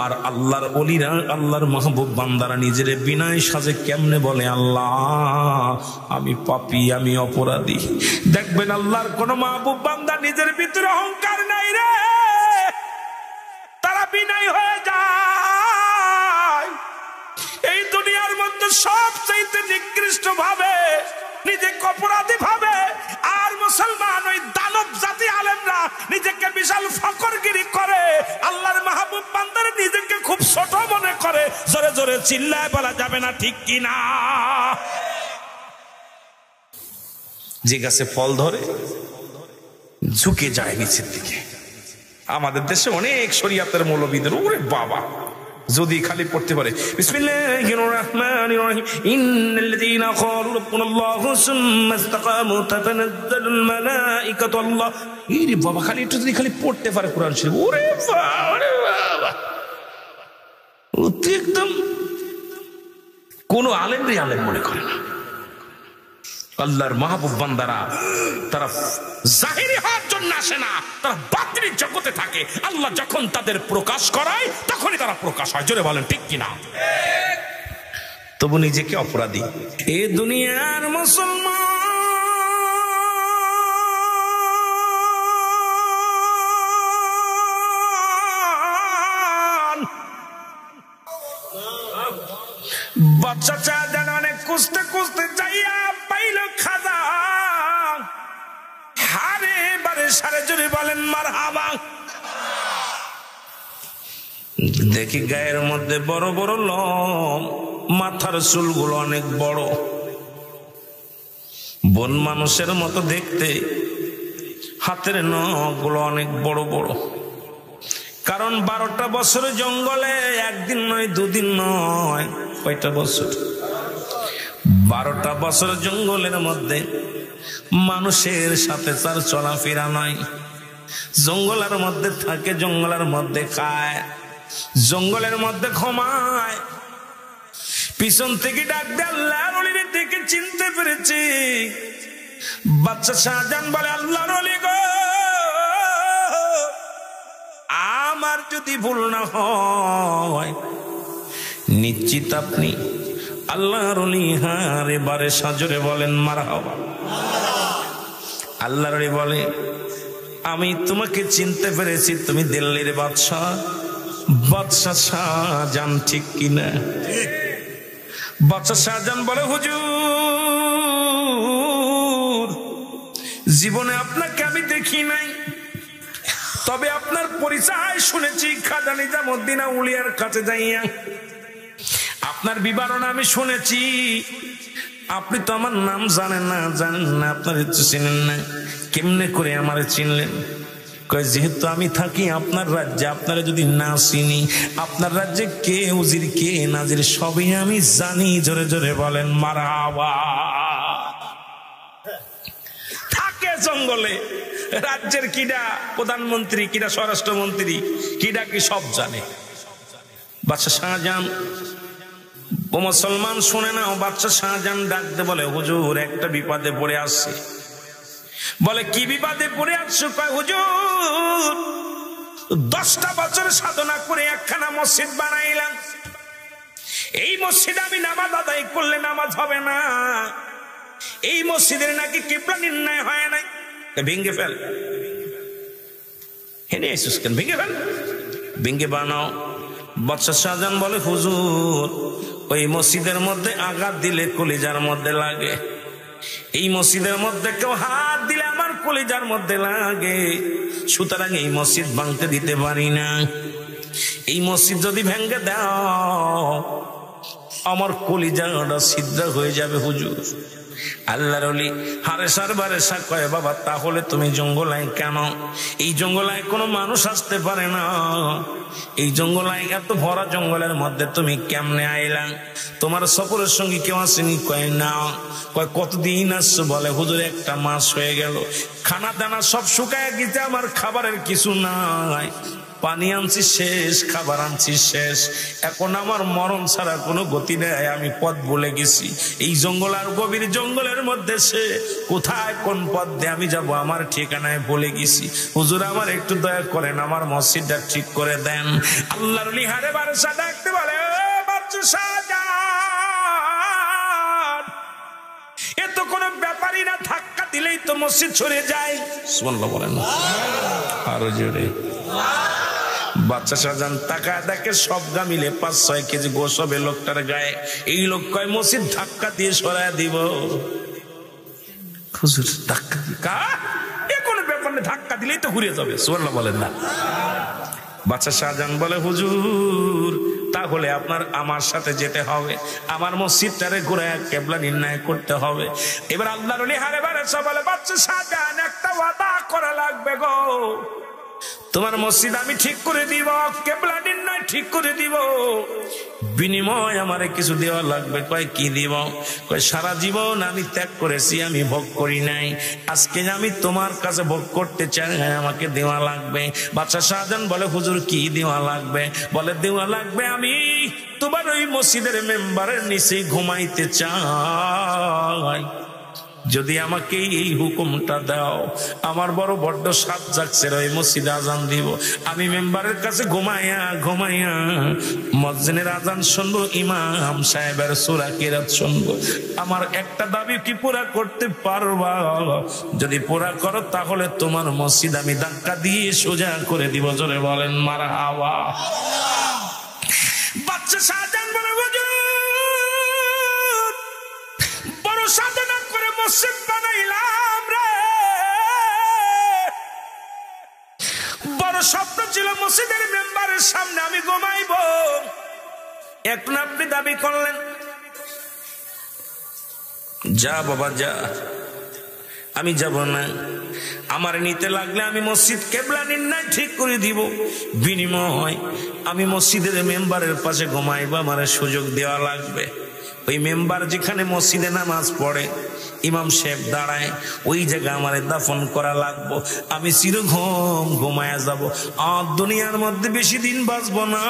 আর আল্লাহর ওলিরা, আল্লাহর মাহবুব বান্দারা নিজের বিনয় সাজে কেমনে বলে আল্লাহ আমি পাপী, আমি অপরাধী। দেখবেন আল্লাহর কোন মাহবুব বান্দা নিজের ভিতরে অহংকার নাই রে, তারা বিনয় হয়ে যায়। এই দুনিয়ার মধ্যে সবচাইতে নিকৃষ্ট ভাবে নিজেকে অপরাধী ভাবে, আর মুসলমান ওই দানব জাতি আলেমরা নিজেকে বিশাল ফকরগিরি করে, আল্লাহর মাহবুব বান্দার নিজেকে খুব ছোট মনে করে। জোরে জোরে চিল্লায় বলা যাবে না ঠিক কিনা? যে গাছে ফল ধরে ঝুঁকে যায় নিচের দিকে। আমাদের দেশে অনেক শরীয়তের মৌলবীদের ওরে বাবা যদি খালি পড়তে পারে বিসমিল্লাহির রহমানির রহিম ইন্নাল্লাযীনা ক্বালু রাব্বুনাল্লাহু সুম্মা ইসতাকামু তাতানাজ্জালুল মালাঈকাতু আল্লাহ। এই বাবা খালি একটু যদি খালি পড়তে পারে কোরআন শরীফ, ওরে বাবা ও তো একদম কোন আলেমরই আলেম মনে করে না। আল্লাহর মাহবুব বান্দারা তারা জাহিরি হওয়ার জন্য আসে না, তারা বাতিল জগতে থাকে। আল্লাহ যখন তাদের প্রকাশ করায় তখনই তারা প্রকাশ হয়। জোরে বলেন ঠিক কিনা? তবু নিজেকে অপরাধী এ দুনিয়ার মুসলমান। বাচ্চা চা যেন অনেক খুঁজতে খুঁজতে যাইয়া পাইল খাজা, হারে বারে সারে জোরে বলেন মারহাবা। দেখি গায়ের মধ্যে বড় বড় লোম, মাথার চুলগুলো অনেক বড়, বন মানুষের মতো দেখতে, হাতের নখগুলো অনেক বড় বড়। কারণ 12টা বছর জঙ্গলে, একদিন নয় দুদিন নয়, কয়টা বছর? 12টা বছর জঙ্গলের মধ্যে মানুষের সাথে তার চলাফেরা নাই। জঙ্গলের মধ্যে থাকে, জঙ্গলের মধ্যে খায়, জঙ্গলের মধ্যে ঘুমায়। পিছন থেকে ডাক দেয় আল্লাহর ওলির দিকে চিনতে পেরেছি। বাচ্চা শাহজাহান বলে আল্লাহর ওলি গো, আমার যদি ভুল না হয় নিশ্চিত আপনি আল্লাহর ওলি। হারে বারে সাজরে বলেন মারহাবা। আল্লাহর ওলি বলে আমি তোমাকে চিনতে পেরেছি, তুমি দিল্লির বাদশাহ, বাদশাহ শাহজাহান ঠিক কিনা? বাদশাহ শাহজাহান বলে হুজুর জীবনে আপনাকে আমি দেখি নাই, তবে আপনার পরিচয় শুনেছি খাজা নিজামউদ্দিন আউলিয়ার কাছে যাইয়া। আপনার বিবরণ আমি শুনেছি, আপনি তো আমার নাম জানেন না, আপনার চিনেন না, কেমনে করে আমার চিনলেন? কয় যেহেতু আমি থাকি আপনার রাজ্যে, আপনারা যদি না চিনি, আপনার রাজ্যে কে উজির কে নাজির সবই আমি জানি। জোরে জোরে বলেন মারহাবা। থাকে জঙ্গলে, রাজ্যের কিডা প্রধানমন্ত্রী, কিডা স্বরাষ্ট্রমন্ত্রী, কিডা কি সব জানে। বাদশা শাহজাহান ও মুসলমান শুনে না, ও বাদশা শাহজাহান ডাকতে বলে হুজুর একটা বিপদে পড়ে আসছে। বলে কি বিপদে পড়ে আসছো? কয় হুজুর 10টা বছর সাধনা করে একখানা মসজিদ বানাইলাম, এই মসজিদে আমি নামাজ আদায় করলে নামাজ হবে না, এই মসজিদের নাকি কিবলা নির্ণয় হয় নাই। ভেঙ্গে ফেল, হেনে এসেছিস কেন? ভেঙ্গে ফেল, ভেঙ্গে বানাও। বাদশা শাহজাহান বলে হুজুর ওই মসজিদের মধ্যে আঘাত দিলে কলিজার মধ্যে লাগে, এই মসজিদের মধ্যে কেউ হাত দিলে আমার কলিজার মধ্যে লাগে, সুতরাং এই মসজিদ ভাঙতে দিতে পারি না। এই মসজিদ যদি ভেঙে দাও আমার কলিজাটা ছিদ্র হয়ে যাবে হুজুর। আল্লাহর ওলি হারেসার বারেসা কয় বাবা তাহলে তুমি জঙ্গলায় কেন? এই জঙ্গলায় কোনো মানুষ আসতে পারে না, এই জঙ্গলায় এত ভরা জঙ্গলের মধ্যে তুমি কেমনে আইলা? তোমার সফরের সঙ্গে কেউ আসেনি? কয় না। কয় কতদিন আসছো? বলে হুজুর 1 মাস হয়ে গেল, খানা দানা সব শুকায় গেছে, আমার খাবারের কিছু নাই। পানি আনছি শেষ, খাবার আনছি শেষ, এখন আমার মরণ ছাড়া কোনো গতি নেই, আমি পথ ভুলে গেছি। এই জঙ্গল আর গভীর জঙ্গলের মধ্যে সে কোথায় কোন পথ দিয়ে আমি যাব আমার ঠিকানায় ভুলে গেছি। হুজুর আমার একটু দয়া করেন, আমার মসজিদটা ঠিক করে দেন। আল্লাহর ওলি হারে বারসা ডাকতে বলে, ও বাচ্চা শাহজান, এ তো কোনো ব্যাপারই না, ধাক্কা দিলেই তো মসজিদ ছড়ে যায়। সুবহানাল্লাহ বলেন না আরো জোরে। বাচ্চা শাহজান তাকায় দেখে সব গা মিলে 5-6 কেজি গোশ হবে লোকটার গায়ে। এই লোক কয় মসজিদ ধাক্কা দিয়ে সরায় দিব। হুজুর ধাক্কা দিকা এ কোনো ব্যাপার না, ধাক্কা দিলেই তো ঘুরে যাবে। সুবহানাল্লাহ বলেন না। বাচ্চা শাহজান বলে, হুজুর তাহলে আপনার আমার সাথে যেতে হবে, আমার মসজিদটারে ঘুরায় কেবলা নির্ণয় করতে হবে। এবার আল্লাহর ওলি হারে বারে সব বলে, বাচ্চা শাহজান একটা ওয়াদা করা লাগবে গো, তোমার মসজিদ আমি ঠিক করে দিব, কেবলা নির্ণয় ঠিক করে দিব, বিনিময় আমারে কিছু দেওয়া লাগবে। কয় কি দিব? কয় সারা জীবন আমি ত্যাগ করেছি, আমি ভোগ করি নাই, আজকে আমি তোমার কাছে ভোগ করতে চাই, আমাকে দেওয়া লাগবে। বাদশা শাহজাহান বলে, হুজুর কি দেওয়া লাগবে? বলে দেওয়া লাগবে আমি তোমার ওই মসজিদের মেম্বারের নিচে ঘুমাইতে চাই, যদি আমাকে এই হুকুমটা দাও, আমার বড় বড্ড সাত জাগছে, ওই মসজিদে আজান দিব, আমি মেম্বারের কাছে ঘুমাইয়া ঘুমাইয়া মসজিদের আজান শুনবো, ইমাম সাহেবের সূরা কিরাত শুনবো। আমার একটা দাবি কি পুরা করতে পারবা? যদি পুরা করো তাহলে তোমার মসজিদ আমি ধাক্কা দিয়ে সোজা করে দিব। জোরে বলেন মারহাবা। বাচ্চা শাহজাহান বলে, বড় সাধনা করে মসজিদ বানাইলাম রে, বড় স্বপ্ন ছিল মসজিদের মেম্বারের সামনে আমি ঘুমাইব, এখন আপনি দাবি করলেন, যা বাবা যা, আমি যাব না, আমার নিতে লাগলে আমি মসজিদ কেবলা নির্ণয় ঠিক করে দিব, বিনিময় আমি মসজিদের মেম্বারের পাশে ঘুমাইব, আমার সুযোগ দেওয়া লাগবে। ওই মেম্বার যেখানে মসজিদে নামাজ পড়ে, ইমাম সাহেব দাঁড়ায়, ওই জায়গায় আমার দাফন করা লাগবো, আমি চিরঘুম ঘুমায়া যাব, আর দুনিয়ার মধ্যে বেশি দিন বাঁচব না।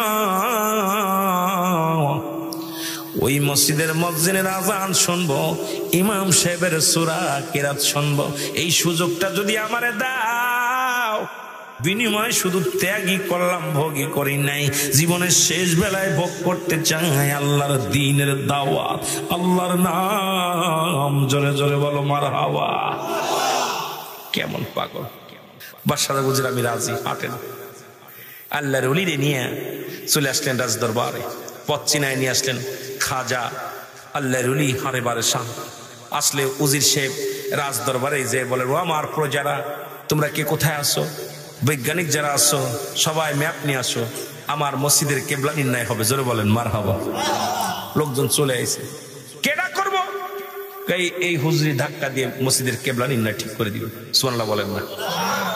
ওই মসজিদের মসজিদের আজান শুনবো, ইমাম সাহেবের সূরা কিরাত শুনবো, এই সুযোগটা যদি আমারে দাও, বিনিময় শুধু ত্যাগই করলাম, ভোগই করি নাই, জীবনের শেষ বেলায় ভোগ করতে চাই আল্লাহর দ্বীনের দাওয়াত, আল্লাহর নাম। জোরে জোরে বলো মারহাবা। কেমন পাগল! বাদশাহ বুঝলেন আমি রাজি, হাঁটেন। আল্লাহর ওলিরে নিয়ে চলে আসলেন রাজ দরবারে, পথ চিনায় নিয়ে আসলেন খাজা আল্লাহর ওলি হারে বারে শাহ। আসলে উজির সাহেব রাজ দরবারে যে বলে, ও আমার প্রজারা, তোমরা কে কোথায় আসো? বৈজ্ঞানিক যারা আসো সবাই ম্যাপ নিয়ে আসো, আমার মসজিদের কেবলা নির্ণয় হবে। জোরে বলেন মারহাবা। লোকজন চলে আইছে, কেডা করবো? এই হুজুরি ধাক্কা দিয়ে মসজিদের কেবলা নির্ণয় ঠিক করে দিবে। সুবহানাল্লাহ বলেন না।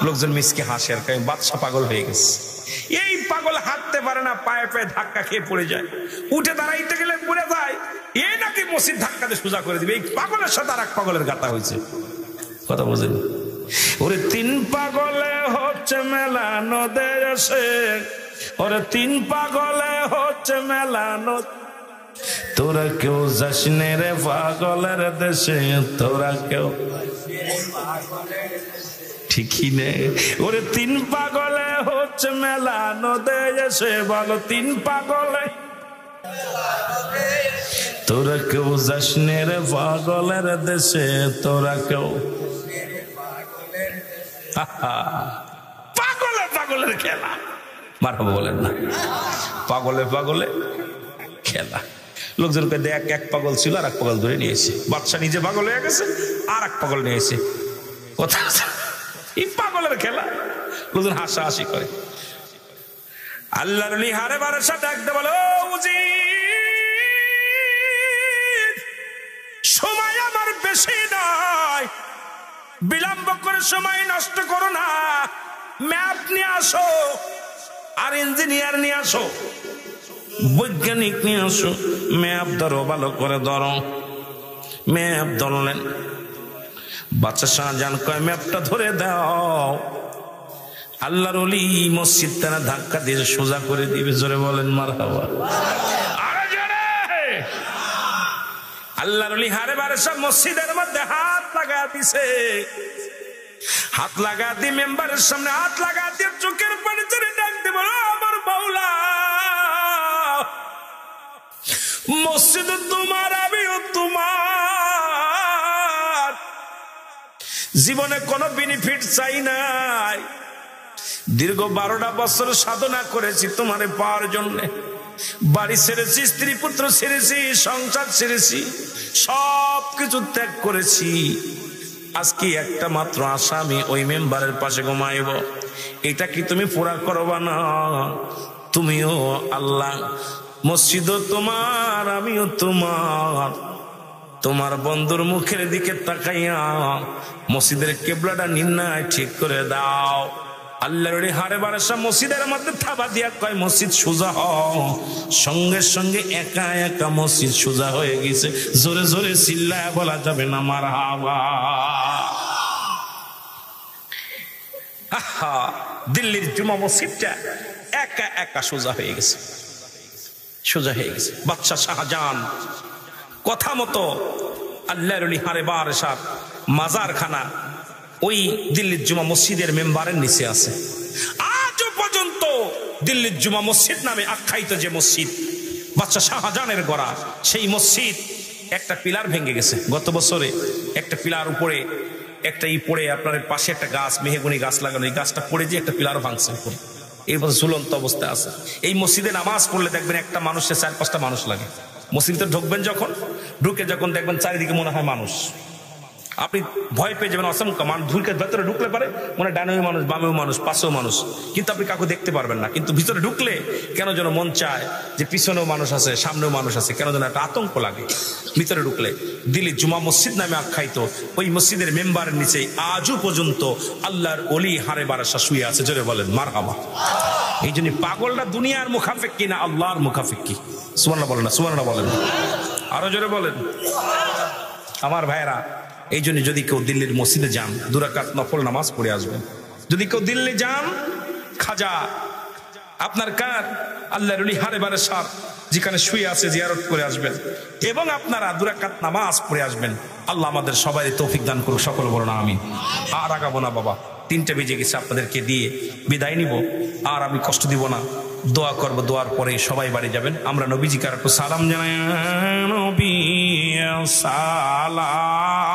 লোকজন মিসকে হাসে, আর কয় বাদশা পাগল হয়ে গেছে, এই পাগল হাঁটতে পারে না, পায়ে পায়ে ধাক্কা খেয়ে পড়ে যায়, উঠে দাঁড়াইতে গেলে পড়ে যায়, এ নাকি মসজিদ ধাক্কা দিয়ে সোজা করে দিবে। এই পাগলের সাথে আর এক পাগলের গাতা হয়েছে। কথা বুঝেন? ওরে তিন পাগলে হচ্ছে মেলা নদে আসে, ওরে তিন পাগলে হচ্ছে মেলা নদ, তোরা কেউ যাস নে রে পাগলের দেশে, তোরা কেউ ঠিকই নে। ওরে তিন পাগলে হচ্ছে মেলা নদে এসে, বলো তিন পাগলে, তোরা কেউ যাস নে রে পাগলের দেশে, তোরা কেউ। পাগলে পাগলের খেলা, মারহাবা বলেন না। পাগলে পাগলে খেলা। লোকজনকে দেখ, এক পাগল ছিল আর এক পাগল ধরে নিয়েছে, বাদশা নিজে পাগল হয়ে গেছে, আর এক পাগল নিয়েছে। কথা এই পাগলের খেলা, লোকজন হাসাহাসি করে। আল্লাহর ওলি হারে বারে সাথে একদম বলে, ও উজির, সময় আমার বেশি নয়, বিলম্ব করে সময় নষ্ট করো না, ম্যাপ নিয়ে আসো, আর ইঞ্জিনিয়ার নিয়ে আসো, বৈজ্ঞানিক নিয়ে আসো, ম্যাপ ধরো, ভালো করে ধরো। ম্যাপ ধরলেন, বাদশা শাহজাহান কয় ম্যাপটা ধরে দাও। আল্লাহর ওলি মসজিদ তারা ধাক্কা দিয়ে সোজা করে দিবে। জোরে বলেন মারহাবা। আরে জোরে। আল্লাহর ওলি হারে বারে সব মসজিদের মধ্যে হাত লাগা দিছে, হাত লাগা দিয়ে মেম্বারের সামনে হাত লাগা দিয়ে চোখের পানি ছেড়ে ডাক দিব, আমার মাওলা মসজিদ তোমার, আমিও তোমার, জীবনে কোনো বেনিফিট চাই নাই, দীর্ঘ 12টা বছর সাধনা করেছি তোমারে পাওয়ার জন্য, বাড়ি ছেড়েছি, স্ত্রী পুত্র ছেড়েছি, সংসার ছেড়েছি, সব কিছু ত্যাগ করেছি। আজকে একটা মাত্র আশা, আমি ওই মেম্বারের পাশে ঘুমাইব। এটা কি তুমি পুরা করবা না? তুমিও আল্লাহ, মসজিদও তোমার, আমিও তোমার, তোমার বন্ধুর মুখের দিকে তাকাইয়া মসজিদের কেবলাটা নির্ণয় ঠিক করে দাও। আল্লাহর হারে বারাসা মসজিদের মধ্যে থাবা দিয়া কয় মসজিদ সোজা হও। সঙ্গে সঙ্গে একা একা মসজিদ সোজা হয়ে গেছে। জোরে জোরে চিল্লায় বলা যাবে না মারহাবা। আহা, দিল্লির জুমা মসজিদটা একা একা সোজা হয়ে গেছে, সোজা হয়ে গেছে। বাদশাহ শাহজাহান কথা মতো আল্লাহর ওলি হারে বারাসা মাজারখানা ওই দিল্লির জুমা মসজিদের মেম্বারের নিচে আছে। আজও পর্যন্ত দিল্লির জুমা মসজিদ নামে আখ্যায়িত যে মসজিদ বাদশাহ শাহজাহানের গড়া, সেই মসজিদ একটা পিলার ভেঙে গেছে গত বছরে। একটা পিলার উপরে একটা পড়ে, আপনার পাশে একটা গাছ, মেহগনি গাছ লাগানো, এই গাছটা পড়ে যে একটা পিলার ভাঙছে, এই ঝুলন্ত অবস্থায় আছে। এই মসজিদে নামাজ পড়লে দেখবেন একটা মানুষের 4-5টা মানুষ লাগে। মসজিদে ঢুকবেন যখন, ঢুকে যখন দেখবেন চারিদিকে মনে হয় মানুষ, আপনি ভয় পেয়ে যাবেন। অসংখ্য মানুষ ঢুকে ভেতরে ঢুকলে পারে মনে ডানেও মানুষ, বামেও মানুষ, পাশেও মানুষ, কিন্তু আপনি কাউকে দেখতে পারবেন না। কিন্তু ভিতরে ঢুকলে কেন যেন মন চায় যে পিছনেও মানুষ আছে, সামনেও মানুষ আছে, কেন যেন একটা আতঙ্ক লাগে ভিতরে ঢুকলে। দিল্লি জুমা মসজিদ নামে আখ্যায়িত ওই মসজিদের মেম্বারের নিচে আজও পর্যন্ত আল্লাহর ওলি হারে বারাসা শুয়ে আছে। জোরে বলেন মারহাবা। এই জন্য পাগলটা দুনিয়ার মুখাফেক্কি না আল্লাহর মুখাফেক্কি। সুবহানাল্লাহ বলেন না, সুবহানাল্লাহ বলেন, আরো জোরে বলেন আমার ভাইরা। এই জন্য যদি কেউ দিল্লির মসজিদে যান, 2 রাকাত নফল নামাজ পড়ে আসবেন। যদি কেউ দিল্লি যান, খাজা আপনার কার আল্লাহর ওলি হারে বারাসা যেখানে শুয়ে আছে জিয়ারত করে আসবেন, এবং আপনারা 2 রাকাত নামাজ পড়ে আসবেন। আল্লাহ আমাদের সবাই তৌফিক দান করুক, সকল বলুন আমিন। আর আগাবো না বাবা, 3টা বেজে গেছে, আপনাদেরকে দিয়ে বিদায় নিব। আর আমি কষ্ট দিব না, দোয়া করব, দোয়ার পরে সবাই বাড়ি যাবেন। আমরা নবীজিকে একটু সালাম জানাই। নবী সালাম